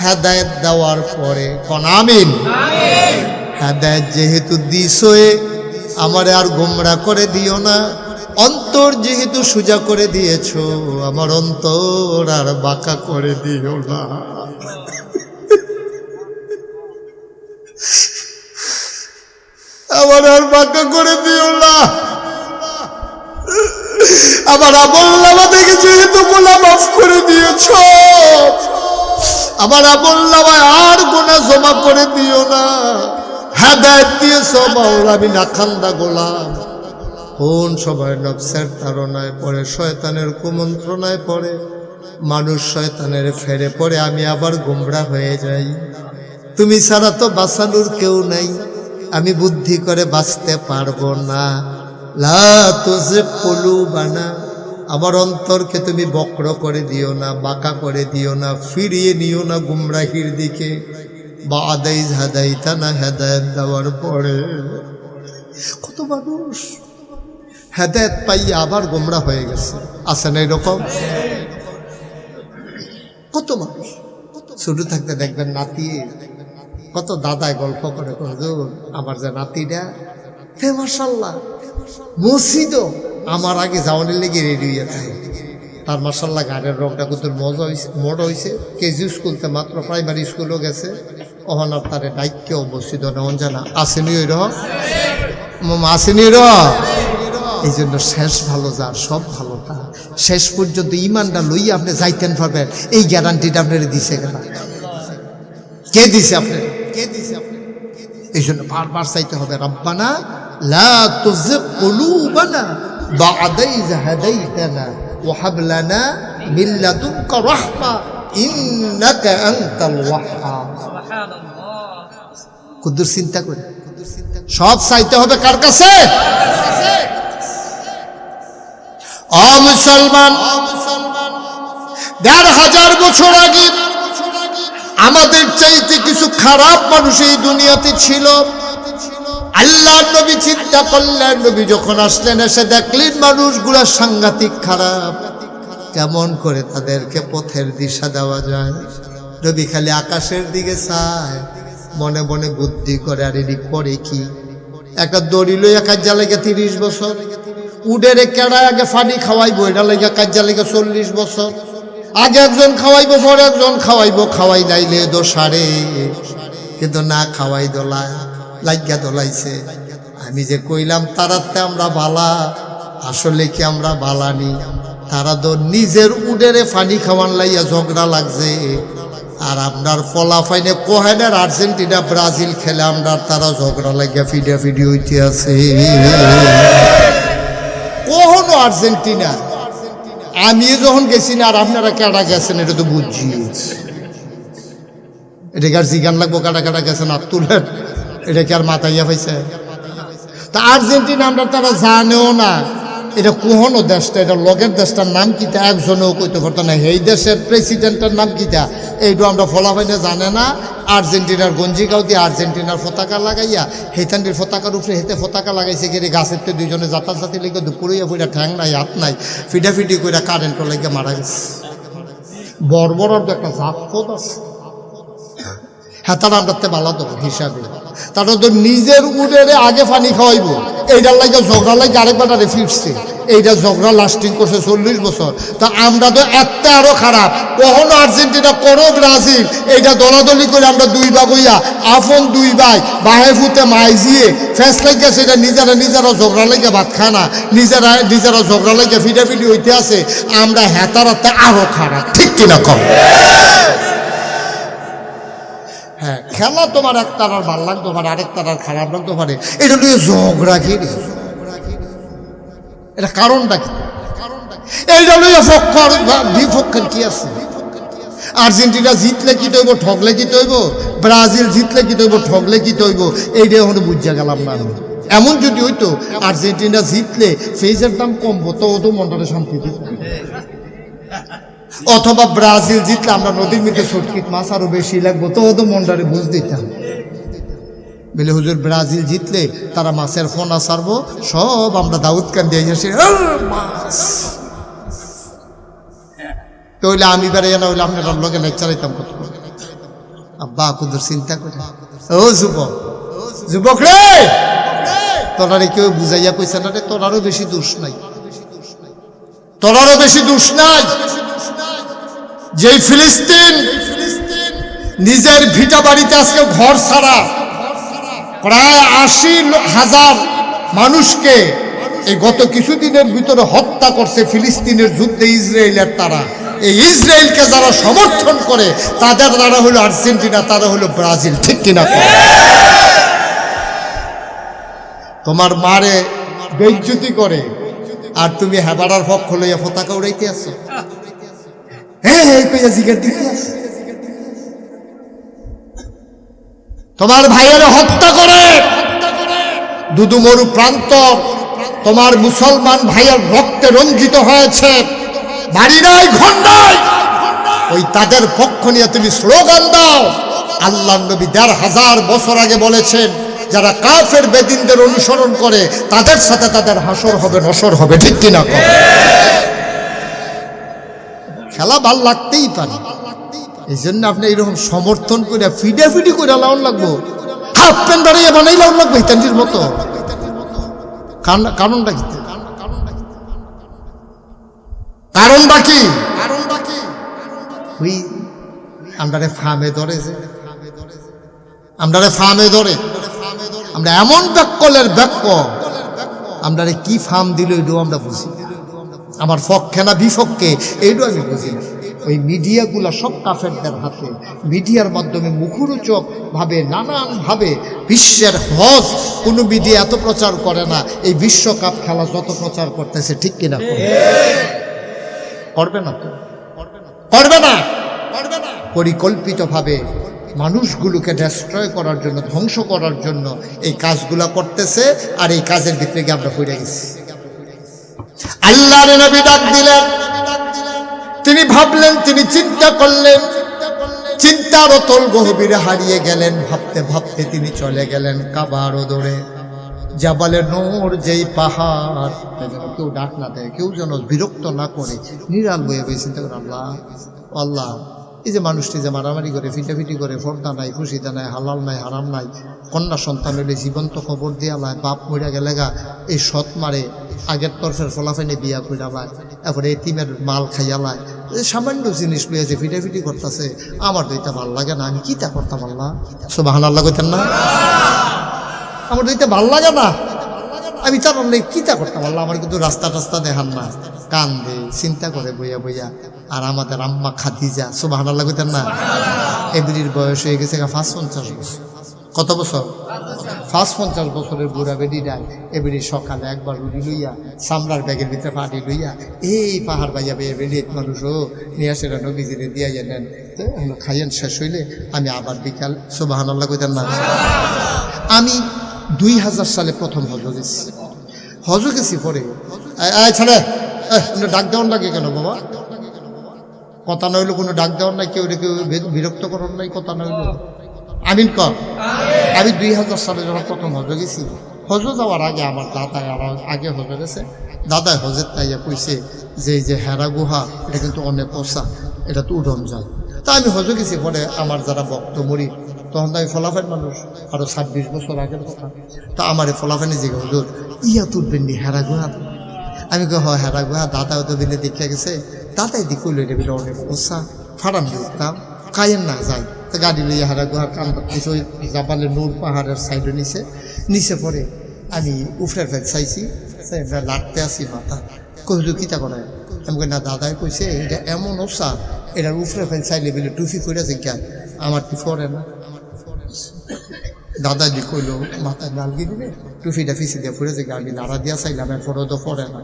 হেদায়েত দেওয়ার পরে কোন আমিন হেদায়েত যেহেতু দিছোয়ে আমারে আর গোমরা করে দিও না অন্তর যেহেতু সোজা করে দিয়েছো আমার অন্তর আর বাঁকা করে দিও না আমার আর বাঁকা করে দিও না আমার আমল থেকে যেহেতু গুনাহ মাফ করে দিয়েছো আমার আমল নামায় আর গুনাহ জমা করে দিও না হেদায়েত দিয়েছো মাওলা আমি নাখান্দা গোলাম কোন সময় নফসের তাড়নায় পড়ে, শয়তানের কুমন্ত্রণায় পড়ে, মানুষ শয়তানের ফেরে পড়ে, আমি আবার গোমরা হয়ে যাই। তুমি ছাড়া তো বাঁচানোর কেউ নাই, আমি বুদ্ধি করে বাঁচতে পারবো না। লা তুযিগ কুলুবানা, আমার অন্তরকে তুমি বক্র করে দিও না, বাঁকা করে দিও না, ফিরিয়ে নিও না গুমরাহির দিকে। বা'দা ইয হাদাইতানা, হেদায়েত দেওয়ার পরে। কত মানুষ হেদায়েত পাইয়া আবার গোমরা হয়ে গেছে, আছে না এরকম? কত মানুষ ছোট থাকতে দেখবেন নাতি, কত দাদায় গল্প করে, হুজুর আমার যে নাতিটা, হে মাশাআল্লাহ মসজিদও আমার আগে যাওয়ানের লেগে রেডি হয়ে থাকে। তার মাশাআল্লাহ গাড়ির রংটা কত মজা হয়েছে, মোড় হয়েছে, কেজি স্কুলতে মাত্র প্রাইমারি স্কুলও গেছে, ওখানে তারে ডাইকেও মসজিদ নেওয়া জানা আসেনি, ওই রহ আসেনি এই জন্য শেষ ভালো যার সব ভালো তার, শেষ পর্যন্ত ইমানটা লইয়া আপনি যাইতেন পারবেন, এই গ্যারান্টিটা আপনার দিছে কেনা, কে দিছে আপনার, কে দিছে আপনার? এই জন্য বারবার চাইতে হবে, রব্বানা লা তুযিগ কুলুবানা বা'দা ইয হাদাইতানা ওয়া হাব লানা মিন লাদুনকা রাহমা ইন্নাকা আনতাল ওয়াহ্হাব। সুবহানাল্লাহ। কুদুর চিন্তা করে সব চাইতে হবে কার কাছে? ও মুসলমান, ১৫০০ বছর আগে আমাদের চাইতে কিছু খারাপ মানুষ এই দুনিয়াতে ছিল। আল্লাহ নবী চিন্তা করলেন, নবী যখন আসলেন এসে দেখলেন মানুষগুলা সাংঘাতিক খারাপ, কেমন করে তাদেরকে পথের দিশা দেওয়া যায়। নবী খালি আকাশের দিকে চায়, মনে মনে বুদ্ধি করে, আর এটি করে কি, একটা দড়ি লইয়া কাজা লেগে ৩০ বছর, উডেরে কেড়া আগে ফানি খাওয়াইবো, এটা লেগে কাজা লেগে ৪০ বছর, আগে একজন খাওয়াইবো পরে একজন খাওয়াইবো, খাওয়াই নাইলে দোষারে, কিন্তু না খাওয়াই দোলায় লাগিয়া দোলাইছে। আমি যে কইলাম তারাতে আমরা বালা, আসলে কি আমরা বালানি? তারা তো নিজের উডেরে ফানি খাওয়ান লাইয়া ঝগড়া লাগছে, আর আপনার ফলাফাইনে কোহেনের আর্জেন্টিনা ব্রাজিল খেলে আমরা তারা ঝগড়া লাগিয়া ফিডিয়া ফিডি হইতে আছে। কখনো আর্জেন্টিনা আমি যখন গেছি না, আর আপনারা কেডা গেছেন এটা তো বুঝছি, এটা কি আর জিগান লাগবো কাটা কাটা গেছেন আর তুলেন, এটা কি আর মাথাইয়া পাইছে? তা আর্জেন্টিনা আমরা তারা জানেও না এটা কোহনো দেশটা, এটা লগের দেশটার নাম কিতা একজনেও কইতে পারতো না, এই দেশের প্রেসিডেন্টের নাম কিতা এইটু আমরা ফলাফাইনে জানে না। আর্জেন্টিনার গঞ্জিগাঁও দিয়ে আর্জেন্টিনার পতাকা লাগাইয়া হেতান্ডির পতাকার উপরে হেতে পতাকা লাগাইছে, গেলে গাছের তো দুইজনে জাতাজাতি লেগে দুপুরিয়া ফুইরা ঠ্যাং নাই হাত নাই, ফিটাফিটি করে কারেন্ট লেগে মারা গেছে। বর্বরের তো একটা জাত পদ আছে, হ্যাঁ তারা আমরা বালা দেবো হিসাবে, তারা তো নিজের উডেরে আগে পানি খাওয়াইবো, এইটার লাগে ঝগড়া লাগে আরেকবারে ফিরছে, এইটা ঝগড়া লাস্টিং করছে ৪০ বছর। তা আমরা তো একটা আরো খারাপ, কখনো আর্জেন্টিনা করো ব্রাজিল, এইটা দলাদলি করে আমরা দুই ভাগ হইয়া আপন দুই ভাই বাহে ফুতে মাইজিয়ে ফেস লাগিয়া সেটা নিজেরা নিজেরা ঝগড়া লাগে ভাত খানা, নিজেরা নিজেরা ঝগড়া লাগে ফিটাফিটি হইতে আছে, আমরা হেতারাতে আরো খারাপ, ঠিক কিনা কম? হ্যাঁ, খেলা তোমার এক তারার ভাল লাগতে পারে, আরেক তারার খারাপ লাগতে পারে, এটা নিয়ে ঝগড়া খেয়ে, এটা কারণটা কি? এইটা নিয়ে পক্ষর বিপক্ষের কি আছে? আর্জেন্টিনা জিতলে কি তৈব, ঠগলে কি তৈব, ব্রাজিল জিতলে কি তৈব, ঠগলে কি তৈব, এইটা এখন বুঝা গেলাম না। এমন যদি হইতো আর্জেন্টিনা জিতলে ফেজের দাম কমবো, তো ও তো মনটারে শান্তি দিত, অথবা ব্রাজিল জিতলে আমরা নদীর মধ্যে সটকিট মাছ আরো বেশি লাগবো, তো ও তো মনটারে বুঝ দিতাম। বলে হুজুর ব্রাজিল জিতলে তারা মাছের ফোনা ছাড়বো, সব আমরা দাউদ কান দিয়ে আসি মাছ, তো হইলে আমি বেড়ে না হইলে আপনার লোকে নেক চালাইতাম কত। আব্বা কুদুর চিন্তা করে, ও যুবক, যুবক রে, তোরারে কেউ বুঝাইয়া কইছে না রে, তোরারও বেশি দোষ নাই, তোরারও বেশি দোষ নাই। যেই ফিলিস্তিন নিজের ভিটা বাড়িতে আজকে ঘর ছাড়া প্রায় ৮০,০০০ মানুষকে এই গত কিছুদিনের ভিতরে হত্যা করছে ফিলিস্তিনের যুদ্ধে ইসরায়েলের তারা, এই ইসরায়েলকে যারা সমর্থন করে তাদের তারা হলো আর্জেন্টিনা, তারা হলো ব্রাজিল, ঠিক কিনা? তোমার মারে বেইজ্জতি করে, আর তুমি হেবাড়ার পক্ষ লইয়া পতাকা উড়াইতে আছো। হ্যাঁ কইয়া জিগার দিতে আছো। তোমার ভাইয়ের হত্যা করে দুদু মরু প্রান্তর তোমার মুসলমান ভাইয়ের রক্তে রঞ্জিত হয়েছে, বাড়ি নাই ঘর নাই, ওই তাদের পক্ষ নিয়ে তুমি স্লোগান দাও। আল্লাহর নবী ১৫০০ বছর আগে বলেছেন, যারা কাফের বেদিনদের অনুসরণ করে তাদের সাথে তাদের হাসর হবে, নসর হবে, ঠিক কিনা? খেলা ভাল লাগতেই পারে, এই জন্য আপনি এরকম সমর্থন করে ফিডাফিডি করে লাউন লাগবো, হাফ প্যান্ট দাঁড়িয়ে বানাই লাউন লাগবো ইত্যাদির মতো। কারণটা কি? কারণটা কি? ওই আমরারে ফার্মে ধরে, আমরারে ফার্মে ধরে, আমরা এমন ব্যাককলের ব্যাক, আমরারে কি ফার্ম দিল এটাও আমরা বুঝি, আমার পক্ষে না বিপক্ষে এইটাও আমি বুঝি না। ওই মিডিয়াগুলা সব কাফেরদের হাতে, মিডিয়ার মাধ্যমে মুখরোচক ভাবে নানানভাবে বিশ্বের হজ কোনো মিডিয়া এত প্রচার করে না, এই বিশ্বকাপ খেলা যত প্রচার করতেছে, ঠিক কিনা? করবে না তো, করবে না, পরিকল্পিতভাবে মানুষগুলোকে ডেস্ট্রয় করার জন্য, ধ্বংস করার জন্য এই কাজগুলা করতেছে, আর এই কাজের ভিতরে গিয়ে আমরা পড়ে গেছি। আল্লাহর নবী ডাক দিলেন, তিনি ভাবলেন, তিনি চিন্তা করলেন, চিন্তার অতল গভীরে হারিয়ে গেলেন। ভাবতে ভাবতে তিনি চলে গেলেন কাবার ওদরে, জাবালে নূর, যেই পাহাড়, কেউ ডাক না দেয়, কেউ যেন বিরক্ত না করে, নিরাল বয়ে বয়ে চিন্তা করে, আল্লাহ আল্লাহ, এই যে মানুষটি যে মারামারি করে, ফিটাফিটি করে, ফর্দা নাই, খুশিদা নাই, হালাল নাই, হারাম নাই, কন্যা সন্তান হইলে জীবন্ত খবর দিয়া লায়, বাপ মরিয়া গেলে গা এই সৎ মারে, আগের তরফের ফলাফেনে বিয়া কইরা লায়, তারপরে এতিমের মাল খাইয়া লায়, সামান্য জিনিস পেয়েছে, ফিটাফিটি করতেছে, আমার তো এটা ভাল লাগে না, আমি কি তা করতাম? আল্লাহ সুবহানাল্লাহ কইতেন না? আমার তো এটা ভাল লাগে না, আমি তার কি তা করতাম? আল্লাহ আমার কিন্তু রাস্তা টাস্তা দেখান না, কান্দে, চিন্তা করে বইয়া বইয়া। আর আমাদের আম্মা খাদিজা, সুবহানাল্লাহ কইতেন না? এবিরির বয়স হয়ে গেছে ৫৫ বছর। কত বছর? ৫৫ বছরের বুড়া বেডি ডায় এবিরি সকালে একবার রুটি লইয়া, সামরার ব্যাগের ভিতরে পাটি লইয়া, এই পাহাড় বাইয়া বেয়ে বেরিয়ে মানুষও নিয়ে আসে, নবীজিরে দিয়া জানেন খাইয়েন, শেষ হইলে আমি আবার বিকাল, সুবহানাল্লাহ কইতেন না? আমি ২০০০ সালে প্রথম হজ গেছি পরে, ছাড়ে ডাক দেওয়ার লাগে কেন বাবা? কথা নইলো কোনো ডাক দেওয়ার নাই, কেউ কেউ বিরক্ত করার নাই, কথা নইলো আমিন কর। আমি ২০০০ সালে যখন প্রথম হজ গেছি, হজ যাওয়ার আগে আমার দাদায় আগে হজে গেছে, দাদায় হজের তাইয়া কইছে যে এই যে হেরা গুহা, এটা কিন্তু অনেক ওসা, এটা তো উঠন যায়। তা আমি হজ গেছি পরে, আমার যারা ভক্ত মরি, তখন তো আমি ফলাফেন মানুষ, আরো ২৬ বছর আগের কথা। তা আমার এই ফলাফেনে যে হুজুর ইয়া তুলবেন নি হেরা গুহা? আমি ক হয় হেরা গুহা, দাদাও তো দিলে দেখে গেছে, দাদাই দি কইল এটা বিলে অনেক ওসা, ফাড়ান দিতাম, কায়েন না যায়। তো গাড়ি লইয়া হেরা গুহার কান করতেছে, ওই জাবালে নূর পাহাড়ের সাইডে নিচে পরে আমি উফরে ফেল চাইছি, লাটতে আসি মাথা, কইল কিতা করে? আমি কই না, দাদাই কইছে এটা এমন ওসা, এটার উফরে ফেল চাইলে বিলে টুফি করে জিজ্ঞাসা, আমার কি পরে না? দাদাজি কইল মাথায় নালগি দিলে টুফিটা ফিসি দিয়ে ফুড়ে যে আমি নাড়া দিয়া চাইলাম, এরপরে তো পরে না।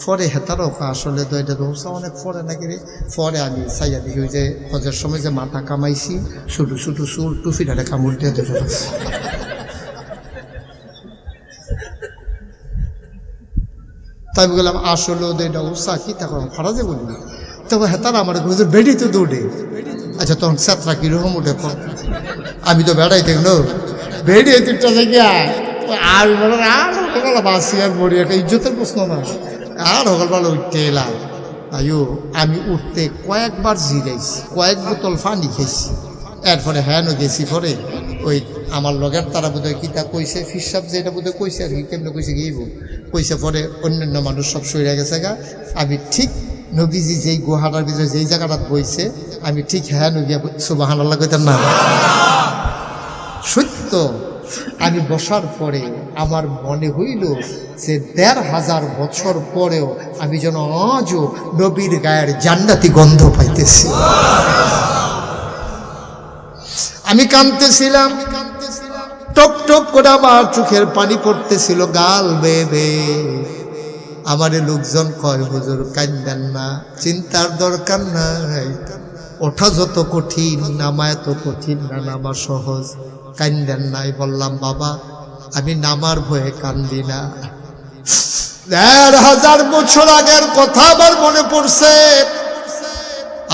পরে হেতারও আসলে তো এটা দোসা অনেক পরে নাকি রে। পরে আমি চাইয়া দেখি ওই যে হজের সময় যে মাথা কামাইছি, ছোটো ছোটো চুল, টুফিটারে কামড় দিয়ে দেবে। তাই বললাম আসলে ওদের এটা উৎসাহ কি তা করলাম ফারা যে বলবি, তবে হেতারা আমার বেড়ি তো দৌড়ে। আচ্ছা তখন সেতরা কিরকম উঠে, আমি তো বেড়াই দেখলো বেরিয়ে তিনটা জায়গায়, আর বলো আর সকালবেলা বাসি আর মরি, একটা ইজ্জতের প্রশ্ন না, আর সকালবেলা উঠতে এলাম। আইও আমি উঠতে কয়েকবার জিরাইছি, কয়েক বোতল পানি খেয়েছি, এরপরে হ্যাঁ গেছি। পরে ওই আমার লগের তারা বোধহয় কিতা কইছে, ফিরসাব যেটা বোধহয় কইছে আর কি, কেমনে কইছে গিয়েব কইছে। পরে অন্যান্য মানুষ সব সইরা গেছে গা, আমি ঠিক নবীজি যেই গুহাটার ভিতরে যেই জায়গাটা বইছে, আমি ঠিক হ্যাঁ গিয়া সুবহানাল্লাহ কইতেন না? সত্য। আমি বসার পরে আমার মনে হইল যে ১৫০০ বছর পরেও আমি যেন আজও নবীর গায়ের জান্নাতি গন্ধ পাইতেছি। আমি কাঁদতেছিলাম, টপ টপ করে আমার চোখের পানি পড়তেছিল গাল বেয়ে বেয়ে। আমারে লোকজন কয়, হুজুর কাঁদেন না, চিন্তার দরকার নাই, ওঠা যত কঠিন নামা এত কঠিন না, নামা সহজ, কাঁদেন নাই। বললাম, বাবা আমি নামার ভয়ে কান্দি না। ১,৫০০ বছর আগের কথা আমার মনে পড়ছে।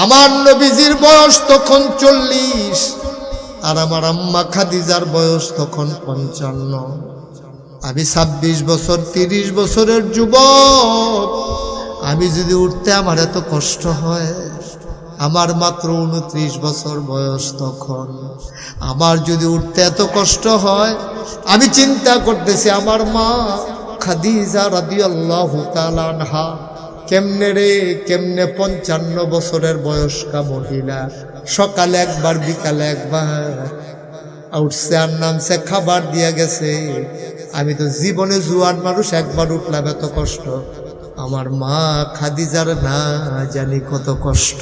আমার নবীজির বয়স তখন ৪০, আর আমার আম্মা খাদিজার বয়স তখন ৫৫। আমি ২৬ বছর ৩০ বছরের যুবক। আমি যদি উঠতে আমার এত কষ্ট হয়, আমার মাত্র ২৯ বছর বয়স তখন, আমার যদি উঠতে এত কষ্ট হয়, আমি চিন্তা করতেছি আমার মা খাদিজা রাদিয়াল্লাহু তাআলা আনহা কেমনে ৫৫ বছরের বয়স্কা মহিলা, সকালে একবার বিকালে একবার উঠছে আর নামছে, খাবার দিয়া গেছে। আমি তো জীবনে জুয়ান মানুষ, একবার উঠলাম এত কষ্ট, আমার মা খাদিজার না জানি কত কষ্ট।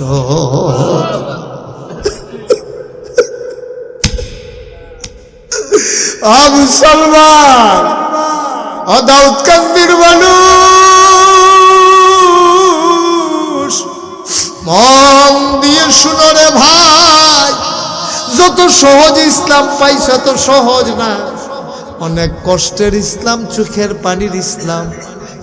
মুসলমান দাউদকান্দির মানুষ, মন দিয়ে শুনো রে ভাই, যত সহজ ইসলাম পাইছ তো সহজ না, অনেক কষ্টের ইসলাম, চোখের পানির ইসলাম,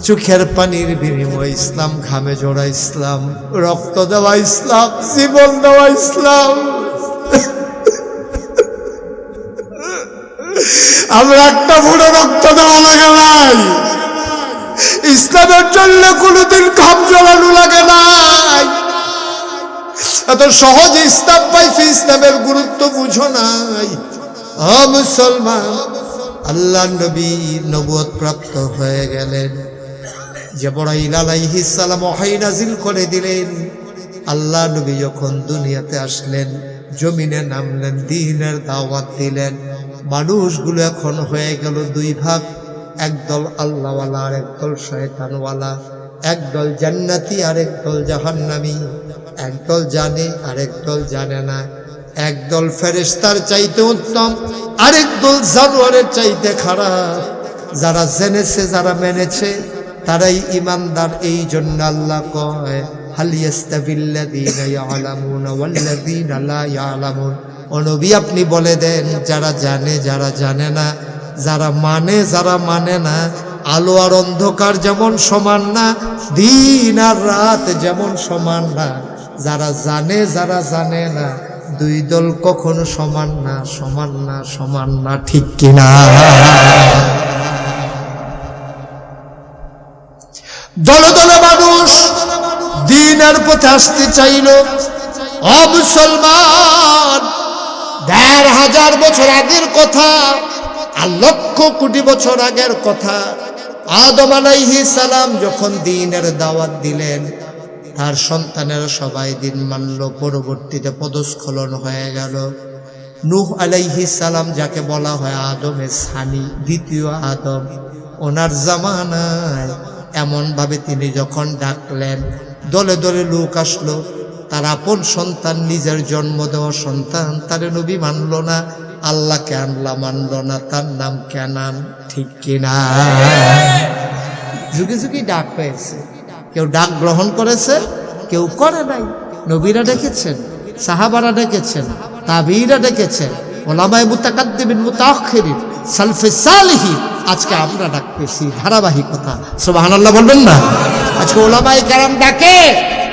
চোখের পানির বিনিময় ইসলাম, ঘামে জোড়া ইসলাম, রক্ত দেওয়া ইসলাম, জীবন দেওয়া ইসলাম। আমরা একটা বুড়ো রক্ত দেওয়া লাগে নাই, ইসলামের জন্য কোনোদিন ঘাম জড়ানো লাগে নাই। এত সহজ ইসলাম পাইছে, ইসলামের গুরুত্ব বুঝো নাই। মুসলমান, আল্লাহ নবী নবুয়ত প্রাপ্ত হয়ে গেলেন, জিবরাইল আলাইহিস সালাম ওহী নাজিল করে দিলেন। আল্লাহ নবী যখন দুনিয়াতে আসলেন, জমিনে নামলেন, দ্বীনের দাওয়াত দিলেন। মানুষগুলো এখন হয়ে গেল দুই ভাগ, একদল আল্লাহওয়ালা আর একদল শয়তানওয়ালা, একদল জান্নাতি আর একদল জাহান্নামী, একদল জানে আর একদল জানে না, একদল ফেরেশতার চাইতে উত্তম, আরেক দল জানোয়ারের চাইতে খারাপ। যারা জেনেছে, যারা মেনেছে, তারাই ইমানদার। এই জন্য আল্লাহ কয়, হাল ইয়াস্তাবিল্লাযীনা ইয়ালামুনা ওয়াল্লাযীনা লা ইয়ালামুন। ও নবী আপনি বলে দেন, যারা জানে যারা জানে না, যারা মানে যারা মানে না, আলো আর অন্ধকার যেমন সমান না, দিন আর রাত যেমন সমান না, যারা জানে যারা জানে না, দুই দল কখনো সমান না, সমান না, সমান না, ঠিক কিনা? দলে দলে মানুষ দ্বীনের পথে আসতে চাইল। মুসলমান, ১,৫০০ বছর আগের কথা আর লক্ষ কোটি বছর আগের কথা। আদম আলাইহিস সালাম যখন দ্বীনের দাওয়াত দিলেন, তার সন্তানেরা সবাই দিন মানল। পরবর্তীতে পদস্খলন হয়ে গেল। নূহ আলাইহিস সালাম, যাকে বলা হয় আদমের সানি, দ্বিতীয় আদম, ওনার জামানায় এমনভাবে তিনি যখন ডাকলেন, দলে দলে লোক আসলো। তার আপন সন্তান, নিজের জন্ম দেওয়া সন্তান, তারে নবী মানল না, আল্লাহকে আল্লাহ মানল না, তার নাম কেনান, ঠিক কিনা? যুগে যুগে ডাক হয়েছে, কেউ ডাক গ্রহণ করেছে, কেউ করে নাই। নবীরা ডেকেছেন, সাহাবারা ডেকেছেন, তাবিঈরা ডেকেছেন, উলামায়ে মুতাকাদ্দিমিন মুতাআখিরিন, সালফে সালিহিন। আজকে আমরা ডাক পেয়েছি, ধারাবাহিকতা। সুবহানাল্লাহ বলবেন না? আজকে উলামায়ে কেরাম ডাকে,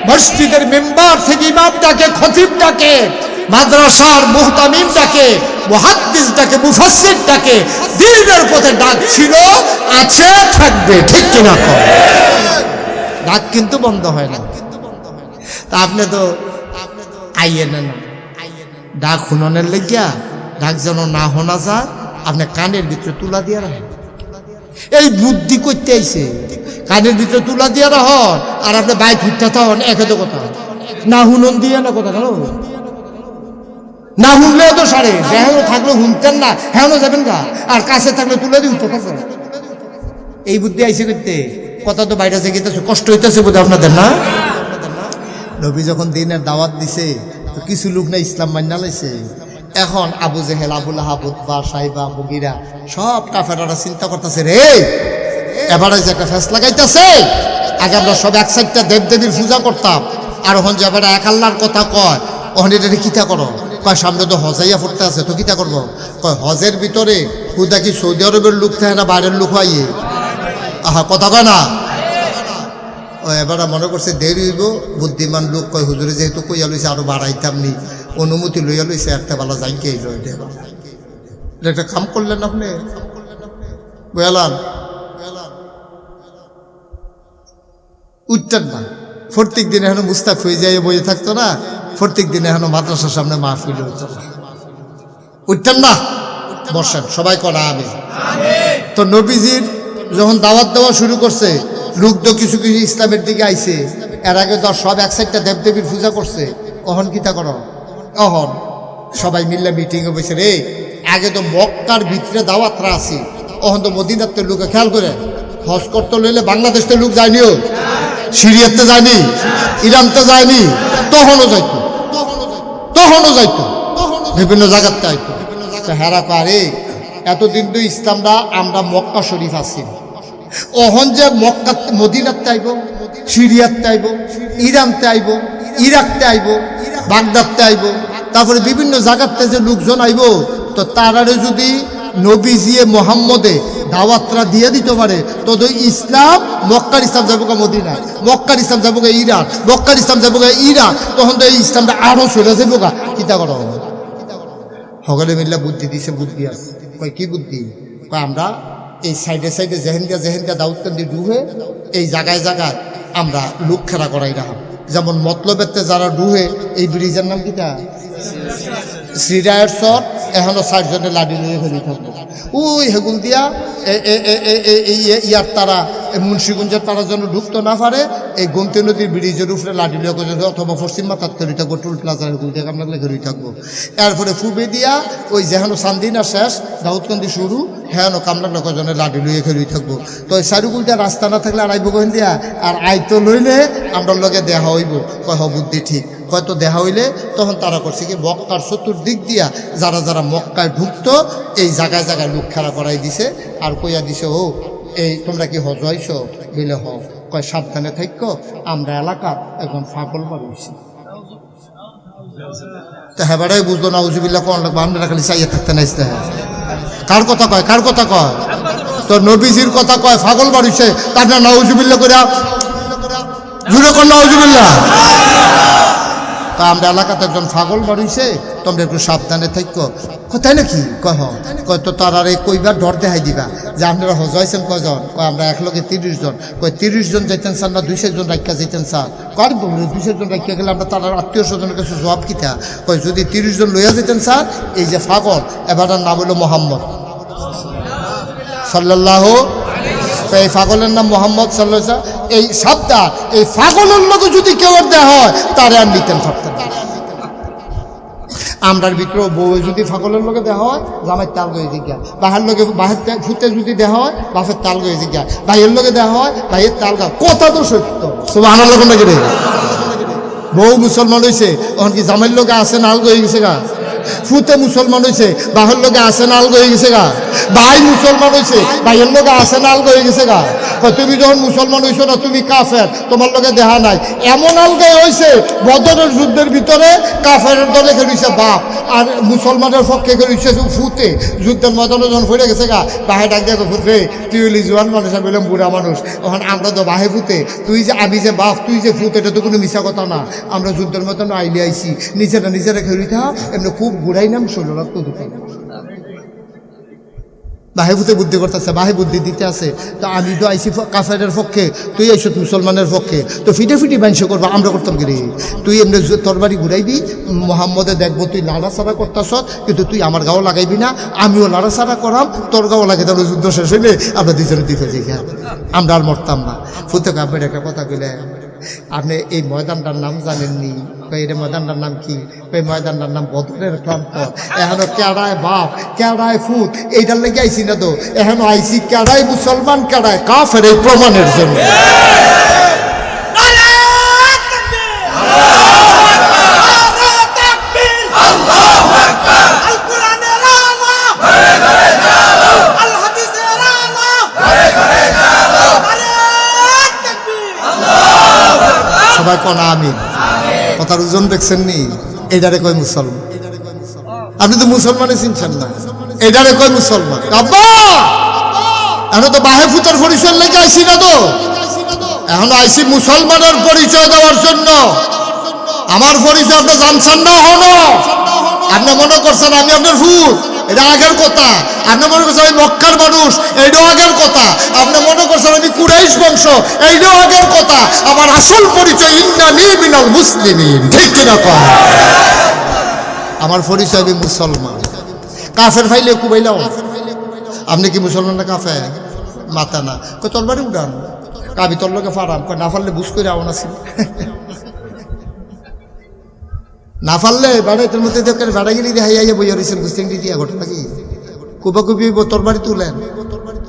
মসজিদের মেম্বার থেকে ইমাম ডাকে, খতিব ডাকে, মাদ্রাসার মুহতামিম ডাকে, মুহাদ্দিস ডাকে, মুফাসসির ডাকে। দ্বীনের পথে ডাক ছিল, আছে, থাকবে, ঠিক কিনা? ডাক কিন্তু বন্ধ হয় না। তা আপনি তো আইয়ে না, ডাক শুননের লেগিয়া, ডাক যেন না শোনা যায়, আপনি কানের ভিতরে তুলা দিয়া রাখেন। এই বুদ্ধি করতে আইছে, কানের ভিতরে তুলা দিয়া রাখেন, আর আপনি বাইক ঘুরতে থাকেন। একে কথা না শুনন দিয়ে না, কথা কেন না শুনলে তো সারে, হেঁনো থাকলে শুনতেন না, হেঁনো যাবেন গা, আর কাছে থাকলে তুলে দিয়ে উঠতে থাকেন। এই বুদ্ধি আইসে করতে, কথা তো বাইরে থেকে কষ্ট হইতেছে বোধ আপনাদের, না? নবী যখন দ্বীনের দাওয়াত দিছে, তো কিছু লোক না ইসলাম মান্না লাইছে, এখন আবু জেহেল, আবুল আহাব, উতবা, সাইবা, মুগিরা সব কাফেররা চিন্তা করতেছে, রে এবারে যে একটা ফেস লাগাইতেছে, আগে আমরা সব এক সাইডটা দেবদেবীর পূজা করতাম, আর ওখান যে এবারে এক আল্লাহর কথা কয়, ওখানে এটা কিতা করো? কয় সামনে তো হজাইয়া পড়তে আছে, তো কিতা করবো? কয় হজের ভিতরে হুদা কি সৌদি আরবের লোক থাকে না বাইরের লোক আইয়ে? আহা, কথা কয় না। ও এবারে মনে করছে দেরি হইব, বুদ্ধিমান লোক কয় হুজুরে যেহেতু কইয়া লইছে আরো বাড়াইতাম নি, অনুমতি লইয়া লইছে, একটা বেলা যাইকে এলো। এটা একটা কাম করলেন আপনি, বুঝলাম? উঠতেন না, প্রত্যেক দিন এখনো মুস্তাক হয়ে যায় বইয়ে থাকতো না, প্রত্যেক দিন এখনো মাদ্রাসার সামনে মাহফিল হইতো না, উঠতেন না। বসেন সবাই করা আমি। তো নবীজির যখন দাওয়াত দেওয়া শুরু করছে, লোক তো কিছু কিছু ইসলামের দিকে আইছে, এর আগে তো সব এক সাইডটা দেবদেবীর পূজা করছে, অহন কিতা করো? অহন সবাই মিললে মিটিংয়ে বসে, রে আগে তো মক্কার ভিতরে দাওয়াতরা আছে, অহন তো মদিনাতে লোকে খেয়াল করে হজ করতে লইলে বাংলাদেশতে লোক যায়নিও, সিরিয়াতে যায়নি, ইরানতে যায়নি, তখনও যাইতো, বিভিন্ন জায়গাতে আইতো। হেরা পারে এতদিন তো ইসলামরা আমরা মক্কা শরীফ আছি, অহন যে মক্কা মদিনাতে আইব, সিরিয়াতে আইব, ইরানতে আইব, ইরাকতে আইব, বাগদাদতে আইব, তারপরে বিভিন্ন জায়গাতে যে লোকজন আইব, তো তারারে যদি নবীজিয়ে মোহাম্মদে দাওয়াতরা দিয়ে দিতে পারে, তো ইসলাম মক্কার ইসলাম যাবো গা মদিনা, মক্কার ইসলাম যাবো গা ইরান, মক্কার ইসলাম যাবো গা ইরাক, তখন তো এই ইসলামটা আরো সরে যাবো গা। কিতা করো? সকলে মিল্লা বুদ্ধি দিছে, বুদ্ধি আছে। কয় কি বুদ্ধি? কয় আমরা এই সাইডে সাইডে যেহেনকা দাউদকান্দি ডুবে এই জায়গায় জায়গায় আমরা লোক খেলা করাই রাখা, যেমন মতলবেতে যারা ডুবে, এই ব্রিজের নাম কিতা? শ্রীরায়ের সর, এখনো 60 জনের লাডি নিয়ে ফেলে থাকবো, ওই হেগুল দিয়া ইয়ার তারা মুন্সিগঞ্জের তারা যেন ঢুকতে না পারে, এই গোমতী নদীর ব্রিজের উপরে লাডি লিয়ে অথবা পশ্চিম মাথার তৈরি থাকবো, টুল প্লাজার হেগুল দিয়ে আমরা ঘুরে থাকবো। এরপরে ফুবে দিয়া ওই যেহেন চান্দিনা শেষ, দাউদকান্দি শুরু, হ্যাঁ কামলার লোকজনের লাডি লইয়ে খেলুই থাকবো। তো ওই চারুকুল দিয়া রাস্তা না থাকলে আর আইব কহেন দিয়া, আর আইতো লইলে আমরা লগে দেহা হইব। কয় হ বুদ্ধি ঠিক। হয়তো দেখা হইলে তখন তারা করছে কি, মক্কার চতুর্দিক দিয়া যারা যারা মক্কায় ঢুকতো এই জায়গায় জায়গায় লোক খেলা করাই দিছে, আর কইয়া দিছে, ও এই তোমরা কি হজ হইছো? বলে হ। কয় সাবধানে থাকো, আমরা এলাকার একজন ফাগল বাড়িয়েছি। তো হেবারাই বুঝলো না, উজুবিল্লাহ কোন লাগবে, আমরা খালি চাইয়া থাকতে নাইতে। কার কথা কয়? কার কথা কয়? তো নবীজির কথা কয়, ফাগল বাড়িছে, তার না নাউজুবিল্লাহ করে জুড়ে কর নাউজুবিল্লাহ। তা আমরা এলাকাতে একজন ফাগল বাড়িছে, তোমরা একটু সাবধানে থাকো। কোথায় নাকি? কহ কয় তো তার আর এই কইবার ডর দেখাই দিবা যে আপনারা হজ হয়েছেন কজন? কয় আমরা এক লগে 30 জন। কয় 30 জন যাইতেন স্যার না 200 জন রাখিয়া যাইতেন স্যার? কয় 200 জন রাখিয়া গেলে আমরা তার আত্মীয় স্বজনের কাছে জবাব কিতা? কয় যদি 30 জন লইয়া যেতেন স্যার, এই যে ফাগল এবার নাম হলো মোহাম্মদ সাল্লাল্লাহু, এই ফাগলের নাম মোহাম্মদ সাল্লাল্লাহু, এই সাবধান, এই ফাগলের লোক যদি কেউ দেওয়া হয় তারে আর নিতেন পারতেন না। আমরার ভিতরে বউ যদি ফাগলের লোকে দেওয়া হয়, জামাইয়ের তাল গয়ে জিজ্ঞা, বাহার লোকে বাহের ফুটে যদি দেওয়া হয়, বাপের তাল গয়ে জিজ্ঞা, ভাইয়ের লোকে দেওয়া হয়, ভাইয়ের তাল গা। কথা তো সত্য, সুবহানাল্লাহ নাকি রে? বউ মুসলমান হয়েছে, তখন কি জামাইয়ের লোকে আসে নাল গয়ে গেছে গা? ফুতে মুসলমান হয়েছে, বাহের লোকে আসে নাল গয়ে গেছে গা? ভাই মুসলমান হয়েছে, ভাইয়ের লোকে আসে নাল গয়ে গেছে গা? তুমি যখন মুসলমান হইছো না, তুমি কাফের, তোমার লোকে দেখা নাই। এমন আলগায় হয়েছে, বদরের যুদ্ধের ভিতরে কাফেরের দলে খেলিছে বাপ, আর মুসলমানের পক্ষে খেলিছে ফুতে। যুদ্ধের ময়দানে যখন ফিরে গেছে গা, বাহে ডাক দিয়ে ফুটে, তুই হলি জোয়ান মানুষ, আমি বললাম বুড়া মানুষ। তখন আমরা তো বাহে ফুতে, তুই যে আমি যে বাপ, তুই যে ফুতে, এটা তো কোনো মিশা কথা না। আমরা যুদ্ধের মতন আইলে আইছি, নিজেরা খেলিতে এমনি খুব বুড়াই নাম শরীর রক্ত দুটো। বাহে বুঝতে বুদ্ধি করতেছে, বাহে বুদ্ধি দিতে আছে। তো আমি তো আইসি কাফেরের পক্ষে, তুই আইস মুসলমানের পক্ষে, তো ফিটি বাঞ্ছ করবো, আমরা করতাম কি রে? তুই এমনি তোর বাড়ি ঘুরাইবি, মোহাম্মদে দেখবো তুই লাড়াছাড়া করতেছ, কিন্তু তুই আমার গাও লাগাইবি না, আমিও লাড়াছাড়া করাম, তোর গাও লাগে। তাহলে যুদ্ধ শেষ হইলে আমরা দুজনে দিতে যাই, আমরা আর মরতাম না। ফুতে কাপড় একটা কথা কইলে, আপনি এই ময়দানটার নাম জানেননি? এই ময়দানটার নাম কি? এই ময়দানটার নাম বদরের প্রান্তর। এখনো কেড়ায় বাপ, কেড়ায় ফুট, এইটার লেগে আইসি না তো, এখনো আইসি কেড়ায় মুসলমান, কেড়ায় কাফের, এই প্রমাণের জন্য। সবাই কোন আমিন। কথার ওজন দেখছেন নি? এটারে কয় মুসলমান। আপনি তো মুসলমানে চিনছেন না, এটারে কয় মুসলমান। আব্বা এখন তো বাহে ফুতার পরিচয় লেগে আইসি না, তো এখন আইসি মুসলমানের পরিচয় দেওয়ার জন্য। আমার পরিচয় আপনি জানছেন না হলো, আপনি মনে করছেন আমি আপনার ভূত, এটা আগের কথা। আপনি মনে করছেন আমি মক্কার মানুষ, এইটাও আগের কথা। আপনি মনে করছেন আমি কুরাইশ বংশ, এইটাও আগের কথা। আমার আসল পরিচয় ইন্নানি মিনাল মুসলিমিন, ঠিক কিনা কয়? আমার পরিচয় আমি মুসলমান। কাফের ফাইলে কুবাইলাও, আপনি কি মুসলমান না কাফের? মাথা না কই তরবারি উড়ান, কাবি তোর লোকে ফারাম কয় না ফারলে বুঝ করে আওনা ছিল না ফারলে বেড়াইতের মধ্যে দেখেন বেড়াগিরি দেখাইয়া বইয়া রয়েছেন গুস্তিংটি দিয়া ঘটনা কি কুবা কুবি তরবারি তুলেন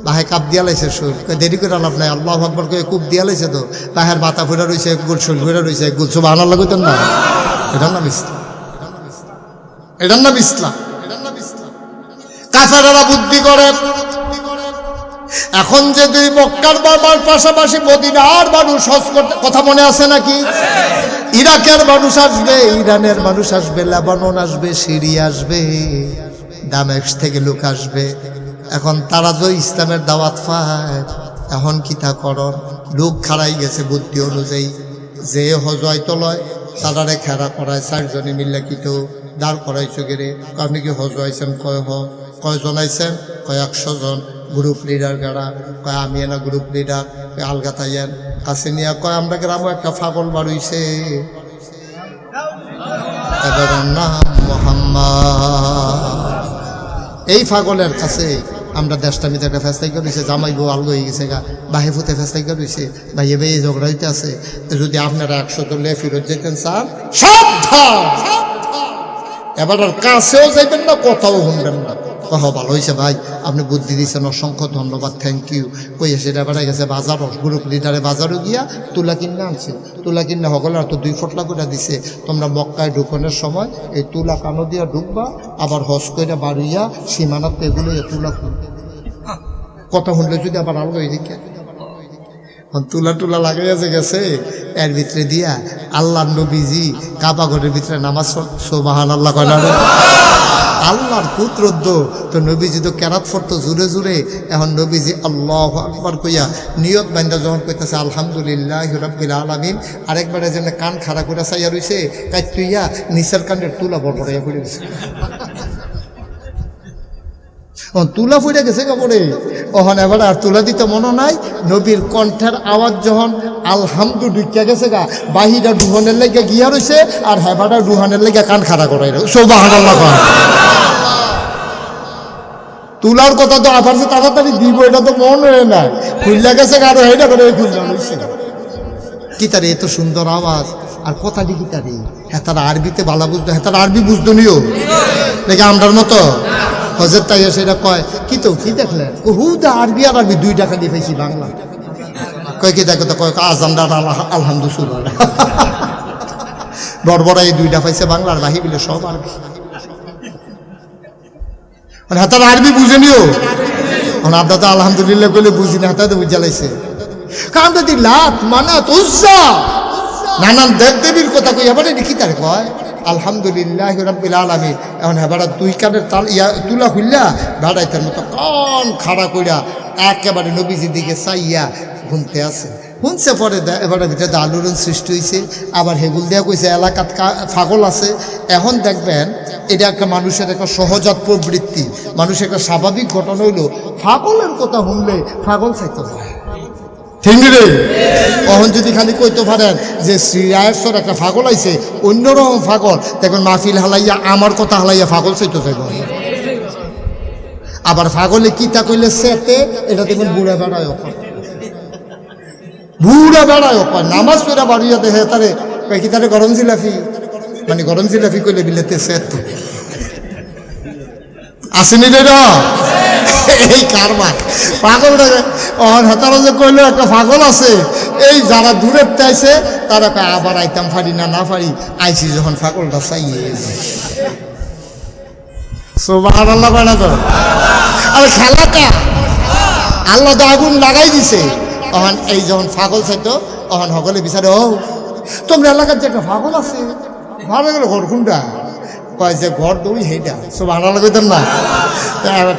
বাহে কাপ দিয়া লাইছে শরীর দেরি করে লাভ নাই। আল্লাহ আকবার করে কূপ দিয়া লাইছে, তো বাহের মাথা ফুটা রয়েছে, গোল শরীর ফুটা রয়েছে, গোল সব আনার লাগুতেন না। এটার নাম ইসলাম, এটার নাম ইসলাম। কাফেরেরা বুদ্ধি করে এখন যে দুই মক্কার বাবার পাশাপাশি মদিনার মানুষ হজ করতে, কথা মনে আছে নাকি? ইরাকের মানুষ আসবে, ইরানের মানুষ আসবে, লেবানন আসবে, সিরিয়া আসবে, দামেস্ক থেকে লোক আসবে। এখন তারা তো ইসলামের দাওয়াত পায়, এখন কি তা করন? লোক খাড়াই গেছে বুদ্ধি অনুযায়ী, যে হজ হয়তো লয় তারারে খেরা করায়, 4 জনে মিললে কি তো দাঁড় করাইছো গেরে। আপনি কি হজ হয়েছেন? কয়জন আইছেন? কয় 100 জন। গ্রুপ লিডার গাড়া, কয় আমি এনা গ্রুপ লিডার। আলগা তাইয়েন কাছে নিয়ে কয় আমরা গ্রামও একটা ফাগল বাড়ইছে, এবার নাম মোহাম্মদ। এই ফাগলের কাছে আমরা দেশটা মিতে একটা ফেস্তাই করেছে, জামাই বউ আলগো হয়ে গেছে গা, বাহে ফুতে ফেস্তাই করেছে, ভাইয়ে ভাইয়ে ঝগড়া হইতে আছে। যদি আপনারা 100 চলে ফিরত যেতেন চান, সাবধান, এবার আর কাছেও যাইবেন না, কথাও শুনবেন না। কহ ভালো হয়েছে ভাই, আপনি বুদ্ধি দিয়েছেন, অসংখ্য ধন্যবাদ, থ্যাংক ইউ। কইয়া সেটা বেড়াই গেছে বাজারও, গ্রুপ লিডারে বাজারও গিয়া তুলা কিনে আনছে। তুলা কিনে সকলে আর তো 2 ফটলা করে দিছে, তোমরা মক্কায় ঢুকানোর সময় এই তুলা কানো দিয়া ঢুকবা, আবার হজ করে বাড়িয়া সীমানার এগুলো তুলা কথা শুনলে যদি আবার আলো হয়ে দিকে তুলা টুলা লাগাইয়াছে গেছে। এর ভিতরে দিয়া আল্লাহ নবীজি কাবা ঘরের ভিতরে নামাজ, সুবহানাল্লাহ কয় না? আল্লাহর পুত্র তো নবীজি তো কেরাত পড়তো জোরে জোরে। এখন নবীজি আল্লাহু আকবার কইয়া নিয়ত বান্দা যখন কইতাছে আলহামদুলিল্লাহি রাব্বিল আলামিন, আরেকবারে যেন কান খাড়া করে চাইয়া রইছে, কাই তুইয়া নিচের কানের তুলা বড়বড়াইয়া পড়ে গেছে। তুলা ফুটে গেছে কাপড়ে, ওখানে এবার আর তুলা দিতে মনে নাই। নবীর কণ্ঠের আওয়াজ যখন আলহামদু ঢুকিয়া গেছে গা, বাহিরা ডুহানের লেগে গিয়া রয়েছে, আর হেবাটা ডুহানের লেগে কান খাড়া করাই সুবহানাল্লাহ। তুলার কথা তো আবার যে তাড়াতাড়ি দিব এটা তো মনে হয় না, খুললা গেছে আরো হেটা করে খুললাম কি তারে এত সুন্দর আওয়াজ আর কথাটি কি তারে। হ্যাঁ তারা আরবিতে ভালো বুঝতো, হ্যাঁ তারা আরবি বুঝতো নিও দেখে আমরার মতো হজের তাই সেটা কয় কি তো কি দেখলেন হুদা আরবি আর আরবি 2 টাকা দিয়ে পেয়েছি বাংলা। কয় কি দেখো তো কয় আজানদার আলহামদুলিল্লাহ বড় বড় এই 2টা পাইছে বাংলার বাহি বলে সব আরবি। মানে হাতার আরবি বুঝে নিও, আপনার তো আলহামদুলিল্লাহ বলে বুঝি না, হাতে বুঝা লাইছে। কারণ যদি লাত মানাত উজ্জা নানান দেব দেবীর কথা কই এবার কি তার কয় আলহামদুলিল্লাহি রাব্বিল আলামিন। এখন হেবারা 2 কানের তাল তুলা খুললা ভাড়াইতার মতো কান খাড়া কইরা একেবারে নবীজির দিকে চাইয়া শুনতে আছে। শুনছে পরে এবারে ভিতরে আলোড়ন সৃষ্টি হয়েছে। আবার হেগুল দেওয়া কইছে এলাকাত ফাগল আছে। এখন দেখবেন এটা একটা মানুষের একটা সহজাত প্রবৃত্তি, মানুষের একটা স্বাভাবিক ঘটনা হইল ফাগলের কথা শুনলে ফাগল চাইতে হয়, ঠিক রে? তখন যদি খালি কইতে পারেন যে শ্রীরায়েশ্বর একটা ফাগল আইছে, অন্যরকম ফাগল দেখবেন মাহফিল হালাইয়া আমার কথা হালাইয়া ফাগল চাইতে থাকবে। আবার ফাগলে কিতা কইলে সেতে এটা দেখবেন বুড়া বেড়ায় বুড়া বেড়ায় নামাজ পড়া বাড়িয়া দেখে তারে কি তারে গরম জিলাফি, মানে গরম জিলাফি কইলে বিলেতে সেত আসেনি রে না এই কারবার পাগল হাতারা যে কইলো একটা পাগল আছে। এই যারা দূরের চাইছে তারা আবার আইতাম ফাড়ি না ফাড়ি আইসি যখন পাগলটা চাইয়ে সুবহানাল্লাহ বলে তো। আর খেলাটা আল্লাহ তো আগুন লাগাই দিছে। তখন এই যখন পাগল চাইতো তখন সকলে বিচারে ও তোমরা এলাকার যে একটা পাগল আছে ভালো গেল ঘর কোনটা কয় যে ঘর দৌড়ি সেইটা সব আনা লাগতেন না।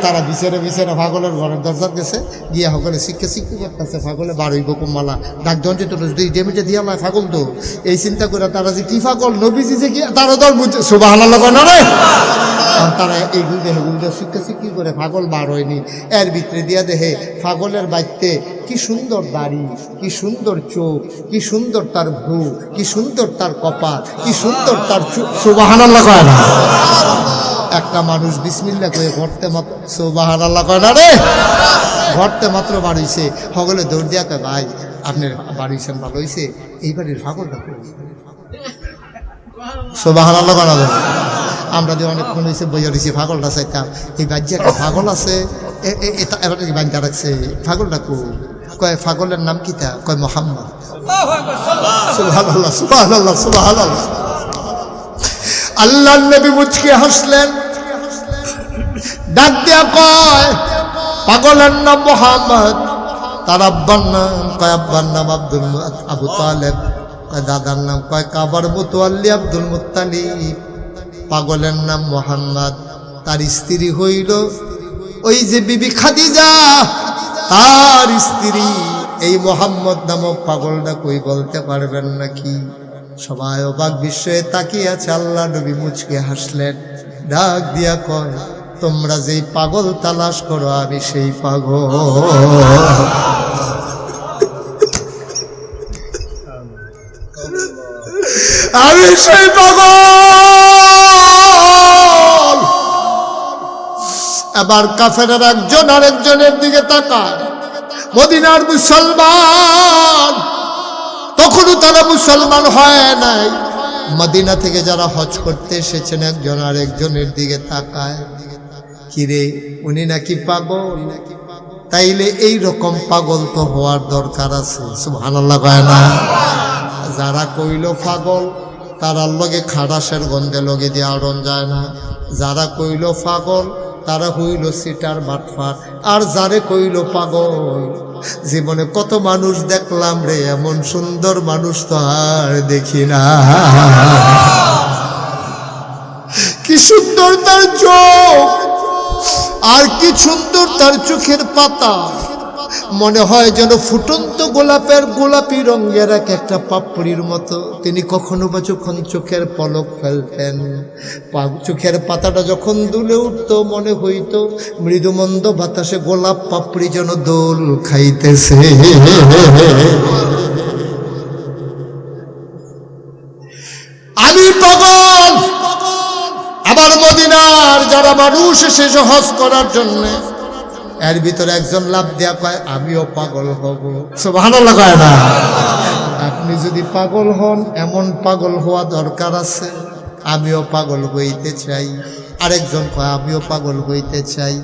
তারা বিচারে পাগলের ঘরের দরজার গেছে গিয়া সকলে শিক্ষা করতেছে পাগলে বারোই বকুম মালা ডাক দঞ্চে তো ডেমিটে দিয়া নয় পাগল তো এই চিন্তা করে তারা যে কি পাগল নবীজি যে কি তারা দল বুঝছে সুবাহ আল্লাহ কয় না রে। তারা এগুলো শিক্ষা করে পাগল বার হয়নি এর ভিতরে দিয়া দেহে পাগলের বাইতে কি সুন্দর দাড়ি, কি সুন্দর চোখ, কি সুন্দর তার ভ্রু, কি সুন্দর তার কপাল, কি সুন্দর তার সুবহানাল্লাহ কয় না। একটা মানুষ বিসমিল্লাহ করে ঘরতে মাত্র সুবহানাল্লাহ কয় না রে, ঘরতে মাত্র বাড়িছে সকলে দৌড় দিয়া কয় ভাই আপনার বাড়িছেন ভালো হয়েছে এই বাড়ির পাগলটা সুবহানাল্লাহ কয় না। আমরা যে অনেকক্ষণ হয়েছে বইয়া রয়েছি পাগলটা চাইতাম এই বাজ্যে একটা পাগল আছে এবার কি বাঞ্চা রাখছে পাগলটা কো কয় পাগলের নাম কি তা কয় মোহাম্মদ। সুবহানাল্লাহ সুবহানাল্লাহ সুবহানাল্লাহ। আল্লাহর নবী মুচকি হাসলেন ডাক দিয়া কয় পাগলের নাম মোহাম্মদ তার আব্বার নাম কয় আব্বার নাম আবু তালেব কয় দাদার নাম কয় কাবার মুতাওয়াল্লি আব্দুল মুত্তালিব। পাগলের নাম মোহাম্মদ তার স্ত্রী হইল ওই যে বিবি খাদিজা তার স্ত্রী। এই মোহাম্মদ নামক পাগলটা কই বলতে পারবেন নাকি? সবাই অবাক বিস্ময়ে তাকিয়ে আছে। আল্লাহ নবী মুচকে হাসলেন ডাক দিয়া কয় তোমরা যেই পাগল তালাশ করো আমি সেই পাগল। আমি সেই পাগল। এবার কাফেরের একজন আরেকজনের দিকে তাকায়। মদিনার মুসলমান তখনও তারা মুসলমান হয় নাই। মদিনা থেকে যারা হজ করতে এসেছেন একজন আরেকজনের দিকে তাকায় কিরে উনি নাকি পাগল, তাইলে এই রকম পাগল তো হওয়ার দরকার আছে। সুবহানাল্লাহ কয় না। যারা কইল পাগল তারার লগে খাড়াসের গন্ধে লগে দিয়ে আড়ন যায় না। যারা কইল পাগল তারা হইল সিটার বাটফার। আর যারে কইল পাগল জীবনে কত মানুষ দেখলাম রে, এমন সুন্দর মানুষ তো আর দেখি না। কি সুন্দর তার চোখ আর কি সুন্দর তার চোখের পাতা, মনে হয় যেন ফুটন্ত গোলাপের গোলাপি রঙের এক একটা পাপড়ির মতো। তিনি কখনো বা যখন চোখের পলক ফেলতেন চোখের পাতাটা যখন দুলে উঠত মনে হইতো মৃদুমন্দ বাতাসে গোলাপ পাপড়ি যেন দোল খাইতেছে। আমি পাগল। আবার মদিনার যারা মানুষ এসে হজ করার জন্য এর ভিতরে একজন লাভ দেয়া কয় আমিও পাগল হব। সুবহানাল্লাহ কয় না। আপনি যদি পাগল হন এমন পাগল হওয়া দরকার আছে। আমিও পাগল হইতে চাই। আরেকজন কয় আমিও পাগল হইতে চাই।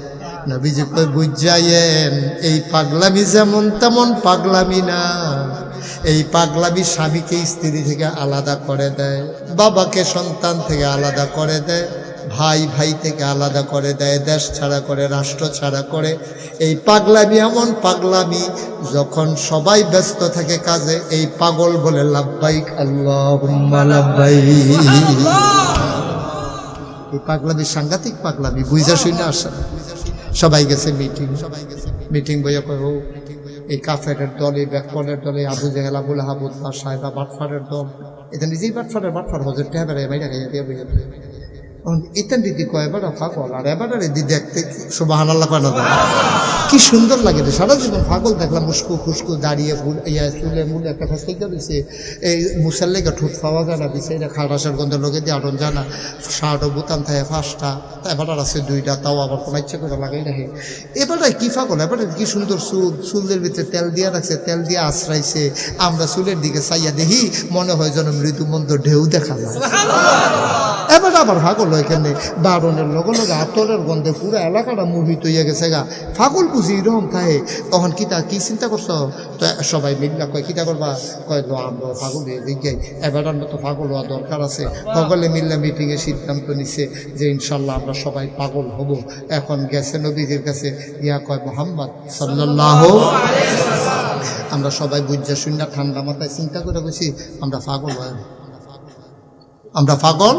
নবীজি কয় বুঝাইয়েন এই পাগলামি যেমন তেমন পাগলামি না। এই পাগলামি স্বামীকে স্ত্রী থেকে আলাদা করে দেয়, বাবাকে সন্তান থেকে আলাদা করে দেয়, ভাই ভাই থেকে আলাদা করে দেয়, দেশ ছাড়া করে, রাষ্ট্র ছাড়া করে। এই পাগলামি এমন পাগলামি যখন সবাই ব্যস্ত থাকে কাজে এই পাগল বলে লাব্বাইক আল্লাহুম্মা লাব্বাইক। এই পাগলামি সাংঘাতিক পাগলামি, বুঝা শুনে আসে। সবাই গেছে মিটিং বইয়া কয় ও এই কাফেরের দল, এই ব্যাকফলের দল, এই আবু জেহেল আবুল আহাব উদ্বা সাহেবা বাটফারের দল, এটা নিজেই বাটফার হজের টেহাবেড়ায় বাইরে খাইয়া দিয়ে বইয়া ইতান দিদি কয় এবার পাগল। আর এবার দিদি দেখতে সুবহানাল্লাহ কয় না কি সুন্দর লাগে রে। সারা জীবন পাগল দেখলাম মুস্কু খুস্কু দাঁড়িয়ে চুলে মুলে একটা ফাঁসতে দিছে এই মুসার লেগে ঠোঁট পাওয়া যায় না দিছে এটা খারাসের গন্ধের লোকে দিয়ে আটন যায় না। শার্টও বুতাম থাকে 5টা, এবার আছে 2টা, তাও আবার কোনো ইচ্ছে করে লাগাই রাখে। এবারে কি পাগল, এবারে কি সুন্দর চুলের ভিতরে তেল দিয়ে রাখছে, তেল দিয়ে আশ্রাইছে। আমরা চুলের দিকে চাইয়া দেখি মনে হয় যেন মৃদুমন্দ ঢেউ দেখা যায়। এবার আবার পাগল এখানে বারণের লগে লগে আতরের গন্ধে পুরো এলাকাটা মোহিত হইয়া গেছে গা। পাগল বুঝি এরকম খায়। তখন কি চিন্তা করছো? তো সবাই মিল্লা কয় কিতা করবা? কয় আমরা পাগল হয়ে যাই, এবারের মতো পাগল হওয়া দরকার আছে। সকলে মিল্লা মিটিংয়ে সিদ্ধান্ত নিছে যে ইনশাল্লাহ আমরা সবাই পাগল হব। এখন গেছে নবীজির কাছে ইয়া কয় মুহাম্মদ সাল্লাল্লাহু আমরা সবাই বুঝা শূন্য ঠান্ডা মাথায় চিন্তা করে বসি আমরা পাগল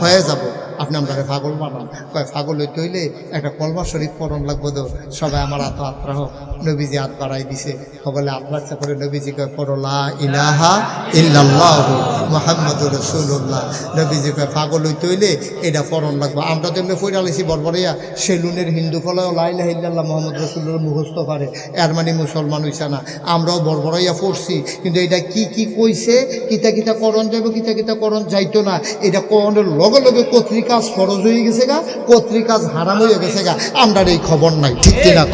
হয়ে যাব। আপনি আমরা পাগল বানান, কয় পাগল হইতে হইলে একটা কলমা শরীফ পড়ন লাগবো। তো সবাই আমার আত্মা হোক, নবীজি হাত বাড়াই দিছে, সকলে আত্মাচ্ছা করে নবীজি কয় পড়ো লা ইলাহা ইল্লাল্লাহু মুহাম্মাদুর রাসূলুল্লাহ। নবীজি কয় পাগল হইতে হইলে এটা পড়ন লাগবো। আমরা তো এমনি পড়ে আলাইছি বরবরিয়া সেলুনের হিন্দু ফলেও লা ইলাহা ইল্লাল্লাহ মুহাম্মাদুর রাসূলুল্লাহ মুখস্থ পারে, এর মানে মুসলমান হইছে না। আমরাও বরবরাইয়া পড়ছি, কিন্তু এটা কি কি কইছে, কিতা কিতা করণ যাইব, কিতা কিতা করণ যাইতো না, এটা করণের লগে লগে কর্তৃকাজ ফরজ হয়ে গেছে গা, কর্তৃকাজ হারাম হয়ে গেছে গা। আমরা এই খবর নাই, ঠিক কিনা?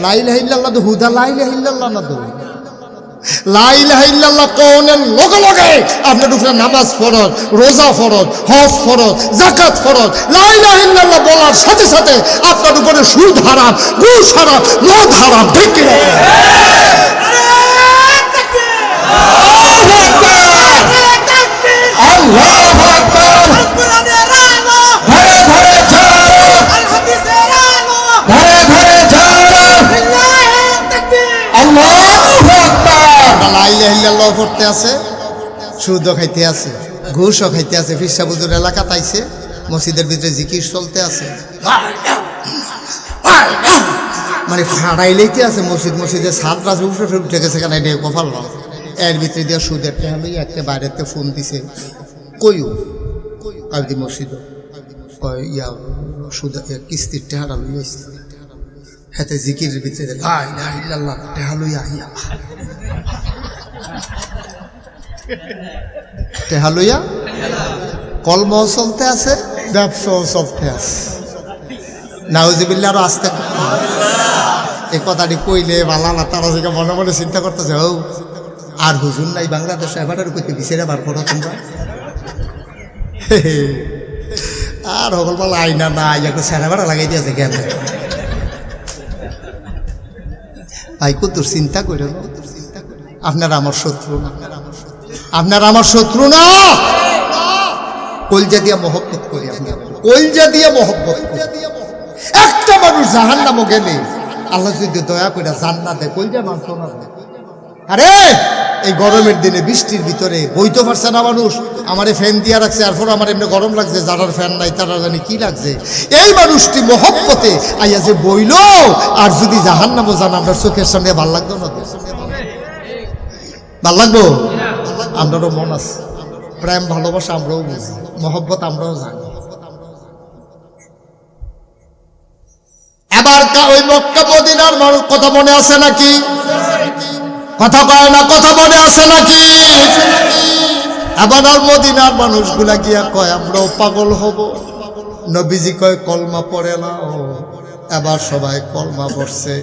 লা ইলাহা ইল্লাল্লাহ তো হুদা লা ইলাহা ইল্লাল্লাহ না, তো লা ইলাহা ইল্লাল্লাহ কোনের লগে লগে আপনার উপরে নামাজ ফরজ, রোজা ফরজ, হজ ফরজ, যাকাত ফরজ। লা ইলাহা ইল্লাল্লাহ বলার সাথে সাথে আপনার উপরে সুদ হারাম, ঘুষ হারাম, মদ হারাম, ঠিক কিনা? আল্লাহু আকবার। পড়তে আছে, সুদও খাইতে আছে, ঘুষও খাইতে আছে, ফিরসা বুজুর এলাকা তাইছে, মসজিদের ভিতরে জিকির চলতে আছে, মানে ফাড়াইলেইতে আছে মসজিদের ছাদ রাজ উপরে উঠে গেছে, কেন এটা কপাল না। এর ভিতরে দিয়ে সুদের টেহালো একটা বাইরেতে ফোন দিছে, কইও কালদি মসজিদ ইয়া সুদ কিস্তির টেহারা লইয়াছে, হাতে জিকিরের ভিতরে লা ইলাহা ইল্লাল্লাহ টেহালো ইয়া টেহালুয়া কলমও চলতে আছে, ব্যবসাও চলতে আছে। নাউজুবিল্লাহ। আরো আসতে এই কথাটি কইলে ভালো না, তারা যে মনে মনে চিন্তা করতেছে, ও আর হুজুর নাই বাংলাদেশে, এবার কইতে বিচারে বার করো তোমরা। আর সকল বলা আইনা না একটা সেরাবারা লাগাই দিয়েছে জ্ঞান। ভাই কত চিন্তা করে, আপনারা আমার শত্রু না, আপনারা আমার শত্রু না। কলজা দিয়া মহব্বত করি, আপনার কলজা দিয়া মহব্বত করি। একটা মানুষ জাহান্নামে গেলে আল্লাহ যদি দয়া করে জান্নাত দেয়, কলজা মানত না। আরে এই গরমের দিনে বৃষ্টির ভিতরে বইতে পারছে না মানুষ, আমারে ফ্যান দিয়া রাখছে, এরপর আমার এমনি গরম লাগছে, যারার ফ্যান নাই তারা জানি কি লাগছে। এই মানুষটি মহব্বতে আইয়া যে বইল, আর যদি জাহান্নামে যান আপনার চোখের সামনে ভাল লাগতো না? ভাল লাগবো? আমরাও মন আছে, প্রেম ভালোবাসা আমরাও বুঝি, মহব্বত আমরাও জানি। এবার ওই মক্কা মদিনার মানুষ কথা মনে আছে নাকি? কথা কয় না, কথা মনে আছে নাকি? এবার আর মদিনার মানুষগুলা গিয়া কয় আমরাও পাগল হব। নবীজি কয় কলমা পড়ে না। এবার সবাই কলমা পড়ছে,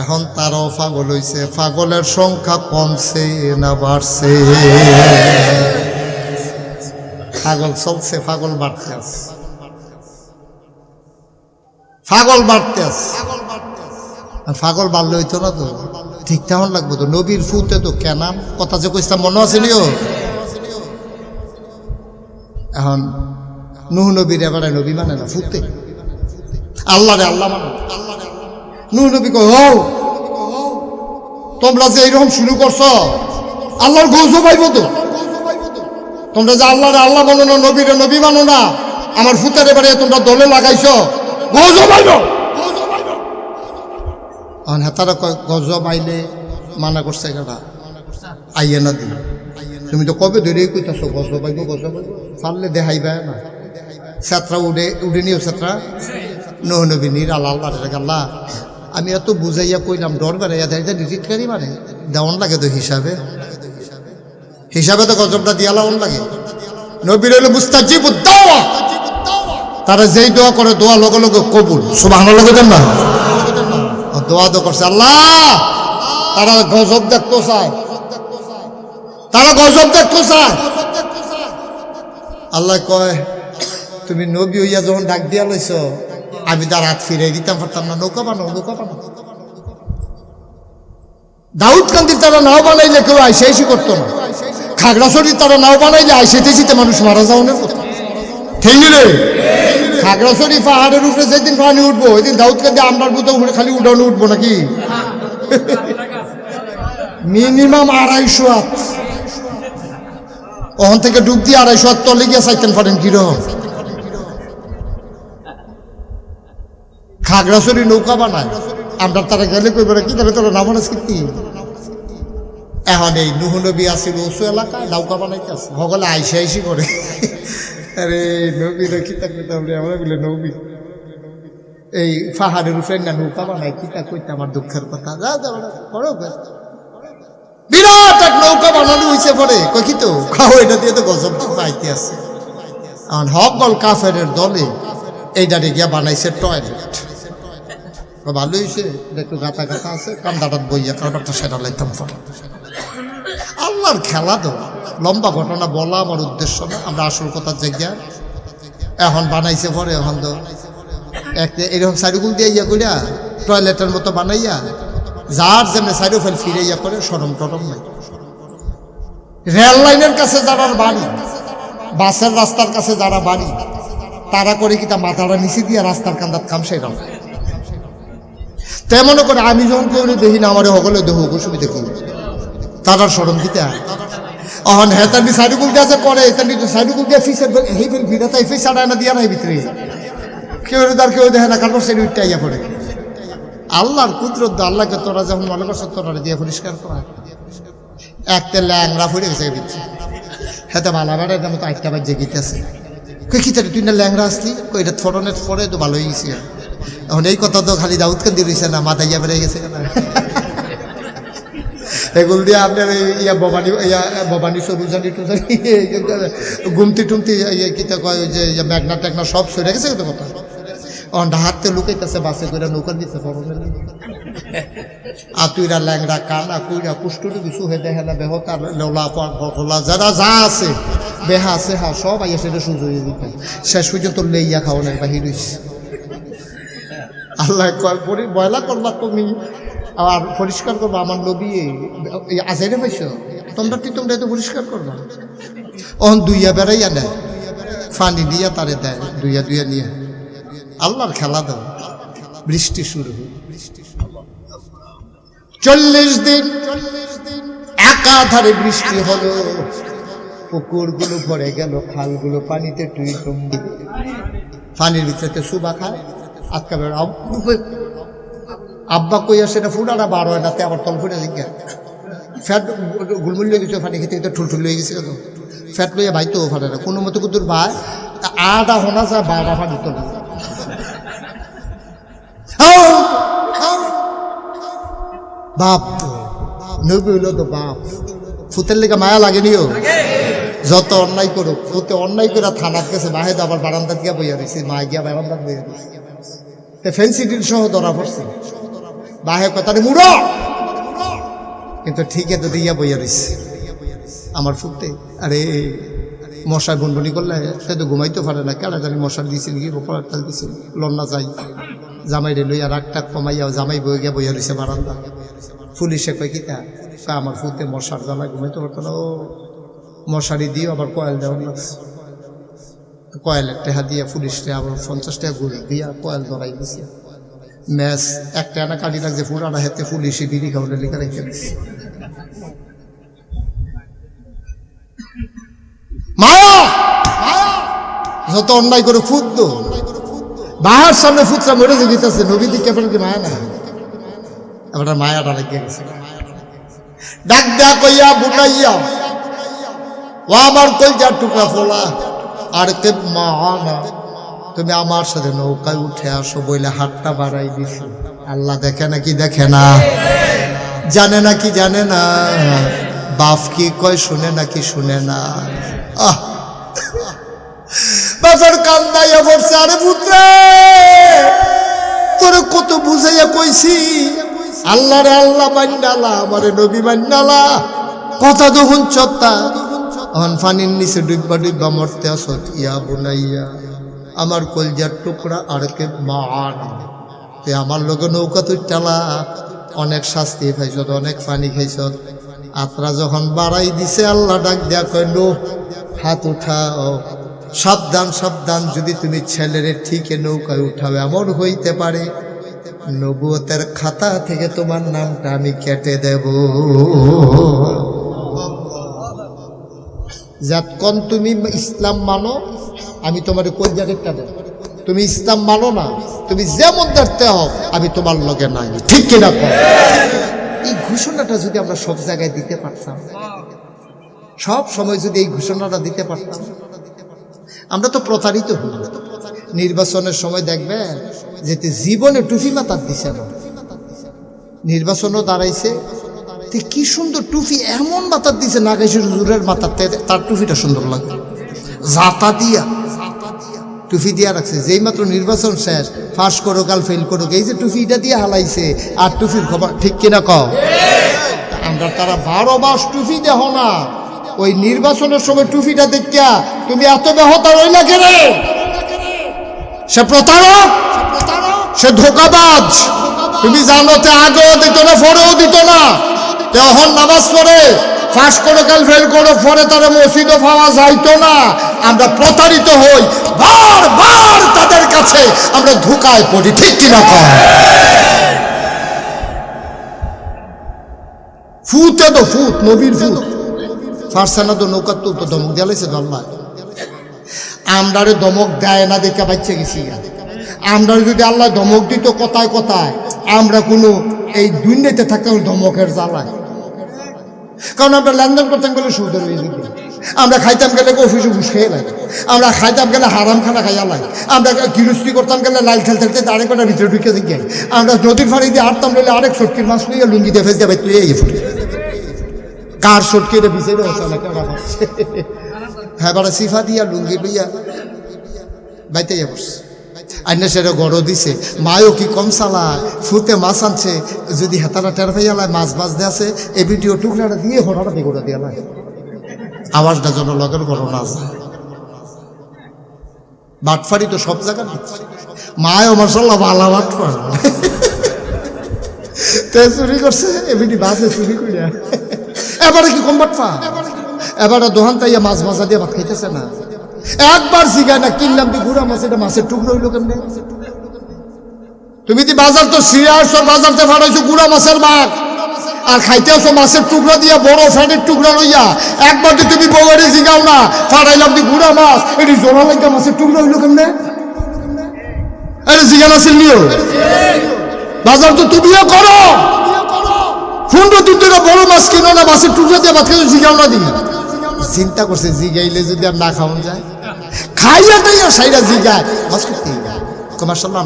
এখন তারাও পাগল হইছে। পাগলের সংখ্যা কমছে না বাড়ছে? পাগল চলছে, পাগল বাড়তে আছে, পাগল বাড়তে আছে। পাগল বাড়লে হইতো না তো, ঠিক তেমন লাগবো তো। নবীর ফুতে তো কেনাম কথা যে কইতাম মনে আছে নিও। এখন নূহ নবীর এবারে নবী মানে না, ফুতে আল্লাহ রে আল্লাহ মানে। নূহ নবী কই, ও তোমরা যে এইরকম শুরু করছো, আল্লাহর গজব পাইব তো। তোমরা যে আল্লাহ রে আল্লাহ মানো না, নবীরে নবী মানো না, আমার ফুতের এবারে তোমরা দলে লাগাইছো, গজব পাইব। হেতারা গজব আইলে মানা করছে কেনা, আইয়ে না দিন। তুমি তো কবে ধরে কইতাছো গজব পাইব, গজব পাইব, পারলে দেখাইবে না। ছাত্রা উড়ে নিও, ছাত্রা নূহ নবী নির আল্লাহ আল্লাহ আমি এত বুঝাইয়া কইলাম, ডর বেড়াইয়া দেয় রিজিটকারি মানে দেওয়ান লাগে তো হিসাবে, হিসাবে তো গজবটা দিয়া লাউন লাগে। নবীর হইল মুস্তাজিবুদ দাওয়া, তারা যেই দোয়া করে দোয়া লগে লগে কবুল। সুবহানাল্লাহ বলেন না? দোয়া তো করছে আল্লাহ, তারা গজব দেখতে চায়, তারা গজব দেখতে চায়। আল্লাহ কয় তুমি নবী হইয়া যখন ডাক দিয়া লইছ, আমি তার হাত ফিরে দিতাম পারতাম না? নৌকা বানাও, নৌকা বানাও। দাউদ কান্দির তারা নাও বানাইলে কেউ আইসি করতো না। খাগড়াছড়ির তারা নাও বানাইলে আইসিতে মানুষ মারা যাওয়ানের কথা, ঠিক রে? খাগড়াছড়ি পাহাড়ের উপরে যেদিন পানি উঠবো, ওই দিন দাউদ কান্দি আমরার বুঝে উপরে খালি উঠানো উঠবো নাকি? মিনিমাম 250 হাত। ওখান থেকে ডুব দিয়ে 250 হাত তলে গিয়ে চাইতেন পারেন কিরকম। খাগড়াছড়ি নৌকা বানায়, আমরা তারা গেলে কই বলে কি তাহলে তোরা নামাজ কীর্তি। এখন এই নুহ নবী আসিল উঁচু এলাকায় নৌকা বানাইতে আছে, ভগলে আইসি করে। আরে নবী রেখি থাকলে তাহলে আমরা বলে নবী এই পাহাড়ের উপরে না নৌকা বানায়, কিতা কইতে আমার দুঃখের কথা। বিরাট এক নৌকা বানানো হয়েছে পরে কই কি তো খাও, এটা দিয়ে তো গজব পাইতে আছে। এখন হকল কাফের দলে এইটারে গিয়া বানাইছে টয়লেট। ভালো হয়েছে, একটু গাতা গাতা আছে, কান্দাটাত বইয়া কারবারটা সেটা লাইতাম পরে। আল্লাহর খেলা তো লম্বা ঘটনা বলা আমার উদ্দেশ্য না, আমরা আসল কথার জায়গা। এখন বানাইছে পরে, এখন তো একটা এরকম সাইডুকুল দিয়ে ইয়া করিয়া টয়লেটের মতো বানাইয়া যার যেমনি সাইডও ফেল ফিরে ইয়া করে, সরম টরম নাই। রেল লাইনের কাছে যারা বাড়ি, বাসের রাস্তার কাছে যারা বাড়ি, তারা করে কি তা মাথাটা নিচে দিয়ে রাস্তার কান্দাত কাম সেরাম। তেমন করে আমি যখন কেউ দেখি না, আমারে হগলে দেহ অসুবিধা দেখি, তারা সরম দিতে অহন হেতানি সাইডুকুল দিয়ে আছে করে, এতানি সাইডুকুল দিয়ে ফিসের হেই ফেল ফিরে তাই ফিস আড়ায় না দিয়া নাই ভিতরে কেউ তার কেউ দেখে না, কারণ সেটা উঠতে আইয়া পড়ে। আল্লাহর কুদরত, আল্লাহকে তোরা যখন মনে করছো তোরা দিয়ে পরিষ্কার করা, একটা ল্যাংরা ফুড়ে গেছে ভিতরে। হেতে ভালো বেড়ায় তেমন তো আটটা বাজে গিতেছে, কই কি তুই না ল্যাংরা আসলি, কই এটা ফটনের পরে তো ভালো হয়ে গেছে। এখন এই কথা তো খালি দাউদকে দিয়ে রয়েছে না, মাথা ইয়া বেড়ে গেছে না। এগুলো দিয়ে আপনার ইয়া ভবানী সরুজানি টুজানি গুমতি টুমতি কিতা কয়, ওই যে মেঘনা টেঘনা সব সরে গেছে তো কথা। অন্ডা হাতে লুকাইতেছে বাসে করে নৌকার দিচ্ছে ফরনের। আর তুইরা ল্যাংরা কানা কুইরা কুষ্টুরি কিছু হয়ে দেখে না, বেহতার লোলা ফলা যারা যা আছে বেহা আছে হা সব আইয়া সেটা সুযোগ দিতে শেষ পর্যন্ত লেইয়া খাওয়ানোর বাহির হইছে। আল্লাহ কয় বয়লা করবা তুমি আর পরিষ্কার করবা, আমার নবী আজাইরে পাইছ তোমরা তো পরিষ্কার করবা। অহন দুইয়া বেড়াইয়া নেয়, ফানি দিয়া তারে দেয়, দুইয়া নিয়ে আল্লাহর খেলা দাও। বৃষ্টি শুরু হল, 40 দিন একাধারে বৃষ্টি হলো। পুকুরগুলো ভরে গেল, খালগুলো পানিতে টুই টুম্বি, পানির ভিতরে সুবা খায়। আজকা বেড়া আব্বা কইয়া সেটা ফুটাটা 12টাতে আবার তল ফুটে দিকে ফ্যাট গুলমুল হয়ে গেছে, পানি খেতে খেতে ঠুলঠুল হয়ে গেছে। কত ফ্যাট লইয়া ভাই তো ফাটে না কোনো মতো কুতুর ভাই আটা হোনা যায় 12টা ফাটি তোলে। বাপ তো নবী হইল তো বাপ, ফুতের লেগে মায়া লাগেনিও। যত অন্যায় করুক, ফুতে অন্যায় করে থানার কাছে মাহেদ আবার বারান্দাত গিয়া বইয়া রয়েছে, মা গিয়া বারান্দাত বইয়া রয়েছে। ফেন্সি ডিল সহ ধরা পড়ছে, বাহে কথাটা মুড়ো, কিন্তু ঠিক তো দিয়া বইয়া রয়েছে আমার ফুটতে। আরে মশা গুনগুনি করলে সে তো ঘুমাইতে পারে না, কেডা জানি মশার দিয়েছিল কি পড়ার তাল দিছিল, লন্না যাই জামাই রে লইয়া রাগটা কমাইয়া জামাই বই গিয়া বইয়া রয়েছে বারান্দা। পুলিশে কয় কিতা, আমার ফুটে মশার জ্বালায় ঘুমাইতে পারতো না, ও মশারি দিয়ে আবার কয়েল দেওয়া লাগছে। কয়েলের টেহা দিয়ে পুলিশটা আবার 50 টাকা ঘুষ দিয়া কয়েল ধরাই দিছে। ম্যাচ একটা আনা কাটি লাগছে, পুরানা হাতে পুলিশে বিড়ি খাওয়ালে লিখে রেখে দিচ্ছে। মায়া যত অন্যায় করে ফুটতো বাহার সামনে ফুটরা মরে যে গেছে, নবী দিকে আপনার কি মায়া না, এবার মায়াটা লেগে গেছে। ডাক দেয়া কইয়া বুনাইয়া ও আমার কলজার টুকরা ফোলা, আর কে মা না তুমি আমার সাথে নৌকায় উঠে আসো বইলে হাতটা বাড়াই দিছি। আল্লাহ দেখে নাকি দেখে না, জানে নাকি জানে না, বাপ কি কয় শুনে নাকি শুনে না। বাজার কান্দাইয়া পড়ছে, আরে পুত্রে তোরে কত বুঝাইয়া কইছি, আল্লাহ রে আল্লাহ মান্নালা, আমারে নবী মান্নালা, কথা তখন চত্তা এখন ফানির নিচে ডুববা মরতে আসত। ইয়া বুনাইয়া আমার কলজার টুকরা আর কে মা না, তে আমার লোকে নৌকা তুই চালা, অনেক শাস্তি খাইছত, অনেক পানি খাইছত। আত্রা যখন বাড়াই দিছে আল্লাহ ডাক দেয়া কয় নো হাত উঠাও, সাবধান সাবধান, যদি তুমি ছেলেরে ঠিকে নৌকায় উঠাবে এমন হইতে পারে নবুয়তের খাতা থেকে তোমার নামটা আমি কেটে দেব। যতক্ষণ তুমি ইসলাম মানো আমি তোমার কোন জায়গাটা দেব। তুমি ইসলাম মানো না, তুমি যেমন দেখতে হও আমি তোমার লগে নাই, ঠিক কিনা? এই ঘোষণাটা যদি আমরা সব জায়গায় দিতে পারতাম, সব সময় যদি এই ঘোষণাটা দিতে পারতাম, আমরা তো প্রতারিত হই। নির্বাচনের সময় দেখবেন যেতে জীবনে টুপি মাথার দিছে না, নির্বাচনও দাঁড়াইছে, কি সুন্দর টুপি এমন মাথার দিছে, নাগেশ্বর হুজুরের মাথার তার টুপিটা সুন্দর লাগে, জাতা দিয়া টুপি দিয়া রাখছে। যেই মাত্র নির্বাচন শেষ, ফাঁস করো কাল ফেল করো, এই যে টুপিটা দিয়ে হালাইছে, আর টুপির খবর, ঠিক কিনা কও? আমরা তারা 12 মাস টুপি দেহ না, ওই নির্বাচনের সময় টুপিটা দেখিয়া তুমি এত বেহতা রইলা কেন? সে প্রতারক, সে ধোঁকাবাজ। তুমি জানো তে আগেও দিত না, পরেও দিত না, তখন নামাজ পড়ে ফাঁস করো কাল ফেল করো, পরে তারা মসজিদও পাওয়া যাইতো না। আমরা প্রতারিত হই, বারবার তাদের কাছে আমরা ধোঁকায় পড়ি, ঠিক কিনা কয়? ফুতে তো ফুট, নবীর ফুট ফারসানা তো নৌকা তো ধমক দিয়ালাইছে আল্লাহ। আমরারে ধমক দেয় না দেখে বাচ্চা গেছি। আমরা যদি আল্লাহ ধমক দিত কথায় কথায়, আমরা কোনো এই দুনিয়াতে থাকতাম ধমকের জ্বালায়। কারণ আমরা লেনদেন করতাম গেলে সুদের হয়ে যেত, আমরা খাইতাম গেলে অফিসে ঘুষ খেয়ে লাগে, আমরা খাইতাম গেলে হারাম খানা খাইয়া লাগে, আমরা গৃহস্থী করতাম গেলে লাইল খেলতে খেলতে আরেক কটার ভিতরে ঢুকে দিকে, আমরা নদীর ফাড়ি দিয়ে হাঁটতাম গেলে আরেক সটকির মাছ নিয়ে লুঙ্গি দিয়ে ফেস দেবে, তুই এই ফুটে কার সটকিটা বিছে হ্যাঁ বাড়া সিফা দিয়া লুঙ্গি লইয়া বাইতে যাবস। আইনা সেটা গড় দিছে, মায়ও কি কম চালায়, ফুতে মাছ আনছে, যদি হেতারা টের পাইয়ালায় মাছ মাছ দিয়ে আছে, এই ভিডিও টুকরাটা দিয়ে হঠাৎ গোড়া দিয়া লাগে, আওয়াজটা যেন লগের বড় না যায়। বাটফারি তো সব জায়গায়, মায়ও মাশাআল্লাহ ভালো বাটফার, চুরি করছে এমনি বাসে চুরি করিয়া, এবারে কি কম বাটফা, এবারে দোহান তাইয়া মাছ ভাজা দিয়ে ভাত খাইতেছে না। একবার জিগায় না কিনলাম তুই গুড়া মাছ, এটা মাছের টুকরো হইল কেমনে? তুমি বাজার তো সিরিয়াস বাজারতে ফাটাইছো গুড়া মাছের ভাগ, আর খাইতে আসো মাছের টুকরো দিয়া বড় ফ্যানের টুকরো লইয়া। একবার তো তুমি বউরে জিগাও না, ফাটাইলাম তুই গুড়া মাছ, এটি জোড়া লাগা মাছের টুকরো হইল কেমনে? আরে জিগান আসিল নিও, বাজার তো তুমিও করো, ফুন্ডো তুই বড় মাছ কিনো না, মাছের টুকরো দিয়ে ভাত খাইছো, জিগাও না দিই। চিন্তা করছে জিগাইলে যদি আর না খাওয়ান যায়, খাইয়া টাইয়া সাইরা জিগায় মাছ করতে মাশাআল্লাহ।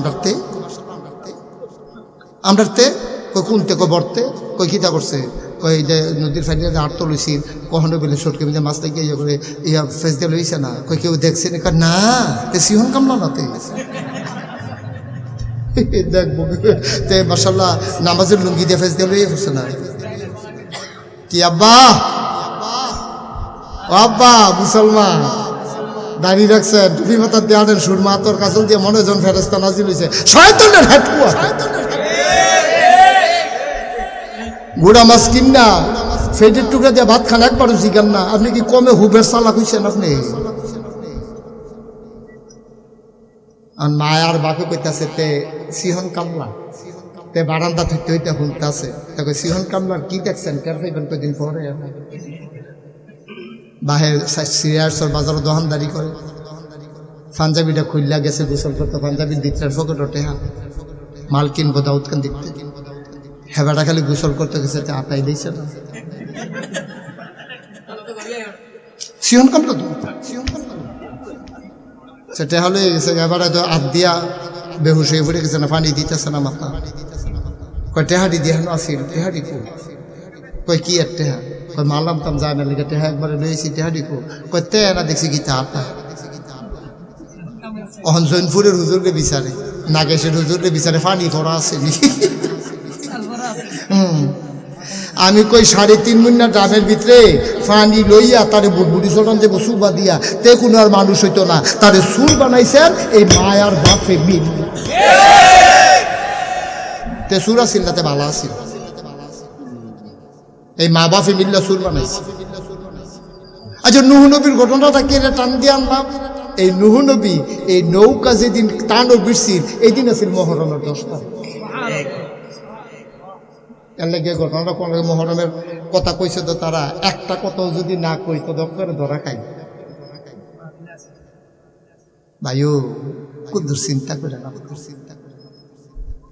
আমরাতে কই কোনতে কই বর্তে কই কিতা করছে, কই যে নদীর ফাইনে যে আট লইছি, কখনো বলে সটকে মিলে মাছ লাগিয়ে ইয়ে করে ইয়া ফেস দিয়ে লইছে না, কই কেউ দেখছে না, তে সিহন কামলা না তে দেখবো তে মাশাআল্লাহ নামাজের লুঙ্গি দিয়ে ফেস দিয়ে লইয়ে হচ্ছে না কি। আব্বা আব্বা মুসলমান দাঁড়িয়ে রাখছেন, টুপি মাথার দিয়ে আনেন, সুরমা তোর কাজল দিয়ে মনে জন ফেরেস্তা নাজিল হয়েছে, শয়তানের হেটকুয়া গুড়া মাছ কিনা ফেটের টুকরা দিয়ে ভাত খান, একবারও জিগান না। আপনি কি কমে হুবের চালাক হইছেন আপনি? আর মায়ার বাপে কইতাছে তে সিহন কামলা, তে বারান্দা থাকতে হইতে শুনতেছে, তাকে সিহন কামলার কি দেখছেন টের পাইবেন কদিন পরে। বাহের সিরিয়াসর বাজার দোকানদারি করে, পাঞ্জাবিটা খুললা গেছে গোসল করতে, পাঞ্জাবির দিকটার ফকট টেহা মাল কিনবো দাউদ খান দিকতে, হেবাটা খালি গোসল করতে গেছে, আটাই দিয়েছে না সিহন কামলা তো সেটা হলে গেছে, এবারে তো হাত দিয়া বেহুশ হয়ে পড়ে গেছে না, পানি দিতেছে না মাথা, কয় টেহাডি দিয়ে আসিল, টেহাডি কো, কয় কি আর টেহা, কয় মারলাম তাম যায় না লিখে টেহা একবারে লইছি, টেহাডি কো, কয় তে না দেখছি গীতা আটা। অহন জৈনপুরের হুজুরকে বিচারে, নাগেশের হুজুরকে বিচারে, পানি ভরা আসেনি। আমি কই 3.5 মিনিট ড্রামের ভিতরে পানি লইয়া তারে বুড়বুড়ি চলান যে সুবা দিয়া, তে কোনো আর মানুষ হইতো না, তারে সুর বানাইছেন এই মায়ার বাপে মিল, তে সুর আসিল তাতে ভালো আসিল, এই মা বাপে মিল্লা সুর বানাইছে। আচ্ছা নূহ নবীর ঘটনাটা কে টান দিয়ে আনলাম, এই নূহ নবী এই নৌকা যেদিন টানো বিরছিল এই দিন আছিল মহরমের 10 তারিখ। এর লাগে ঘটনাটা কোন মহরমের কথা কইছে তো তারা একটা কথাও যদি না কইতো দপ্তরে ধরা খাই। ভাইও কুদ্দুর চিন্তা করে না,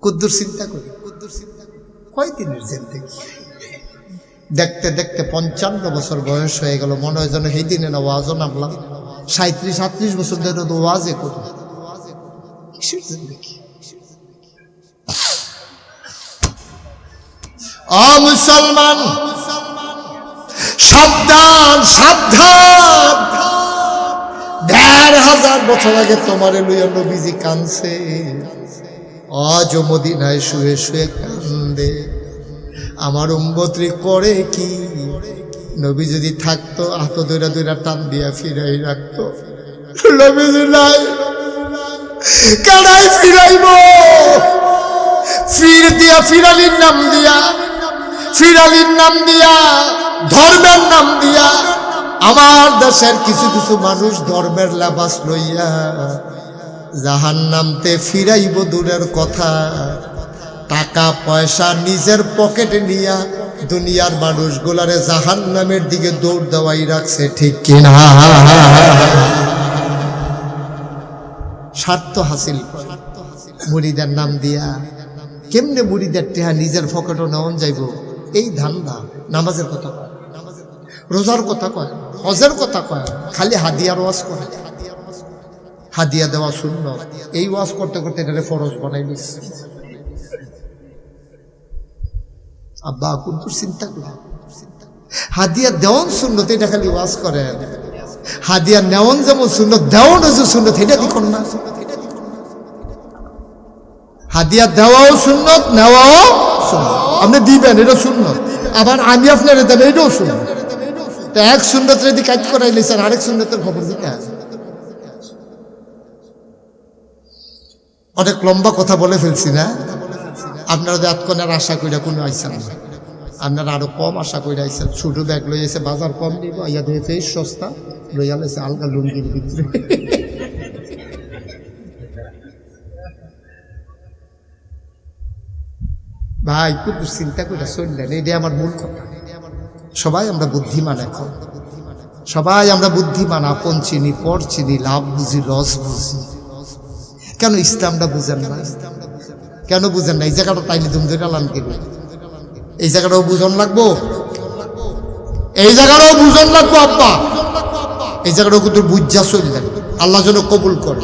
কুদ্দুর চিন্তা করে কয় দিনের জেল থেকে দেখতে দেখতে 55 বছর বয়স হয়ে গেল। মনে হয় যেন সেই দিনে না ওয়াজও নামলাম। 37-38 বছর ধরে তো ওয়াজে করি। মুসলমান সাবধান সাবধান, 1500 বছর আগে তোমার লইয়া নবীজি কানছে, আজ মদিনায় শুয়ে শুয়ে কান্দে। আমার উম্মতরে করে কি? নবী যদি থাকতো হাত দইরা দইরা টান দিয়া ফিরাই রাখতো। নবীজি নাই, কানাই ফিরাইব? ফির দিয়া ফিরালির নাম দিয়া, ফিরালির নাম দিয়া, ধর্মের নাম দিয়া আমার দেশের কিছু কিছু মানুষ ধর্মের লেবাস লইয়া জাহান্নামতে ফিরাইব দূরের কথা, টাকা পয়সা নিজের পকেটে নিয়া দুনিয়ার মানুষগুলারে জাহান্নামের দিকে দৌড় দেওয়াই রাখছে, ঠিক কিনা? স্বার্থ হাসিল মুরিদের নাম দিয়া কেমনে মুরিদের টেহা নিজের পকেটও নেওয়া যাইব, এই ধান্দা। নামাজের কথা কয়, রোজার কথা কয়, হজের কথা কয়, খালি হাদিয়ার ওয়াজ করে। হাদিয়া দেওয়া সুন্নত, এই ওয়াজ করতে করতে এটারে ফরজ বানাই দিচ্ছে। আব্বা কিন্তু চিন্তা করে হাদিয়া দেওয়ান সুন্নত, এটা খালি ওয়াজ করে। হাদিয়া নেওয়ান যেমন সুন্নত, দেওয়ান যে সুন্নত, এটা দেখুন না। হাদিয়া দেওয়াও সুন্নত, নেওয়াও সুন্নত। আপনি দিবেন, এটা সুন্নত। আবার আমি আপনার দেবেন, এটাও সুন্নত। তো এক সুন্নত যদি কাজ করাইলে স্যার আরেক সুন্নতের খবর দিতে আছে। অনেক লম্বা কথা বলে ফেলছি না? আপনারা এতক্ষণের আশা কইরা কোনো আইসেন না, আপনারা আরো কম আশা কইরা আইসেন। ছোট ব্যাগ লই এসে বাজার কম নিব, ইয়া দেখে সস্তা লইয়া লেছে আলগা লুঙ্গির ভিতরে। ভাই খুব চিন্তা করে চললেন, এইটা আমার মূল কথা। সবাই আমরা বুদ্ধিমান, এখন সবাই আমরা বুদ্ধিমান। আপন চিনি, পর চিনি, লাভ বুঝি, লস বুঝি। কেন ইসলামটা বুঝেন না? কেন বুঝেন না? এই জায়গাটা তাইলে দুম ধরে লান কেন? এই জায়গাটাও বুঝন লাগবো, এই জায়গাটাও বুঝন লাগবো আব্বা। এই জায়গাটাও কিন্তু বুঝা চললেন। আল্লাহ যেন কবুল করে,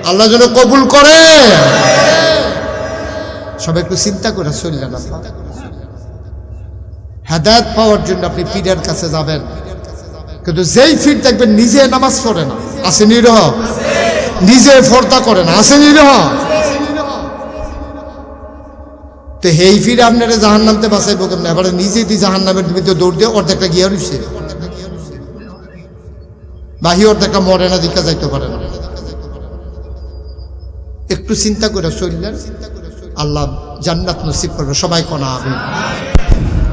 আল্লাহ যেন কবুল করে। সবাই একটু চিন্তা করে চললেন আব্বা। হেদায়েত পাওয়ার জন্য আপনি পীরের কাছে যাবেন, কিন্তু যেই পীর দেখবেন নিজে নামাজ পড়ে না, আছে নিরহ, নিজে ফর্দা করে না, আছে নিরহ, তো এই পীর আপনারা জাহান্নামতে বাঁচাইব কেমন? এবারে নিজেই তুই জাহান্নামের ভিতরে দৌড় দিয়ে অর্ধেকটা গিয়ে রইছে, বাহি অর্ধেকটা মরে না, দিকে যাইতে পারে না। একটু চিন্তা করে চললেন, আল্লাহ জান্নাত নসিব করবে। সবাই কোনা আমিন।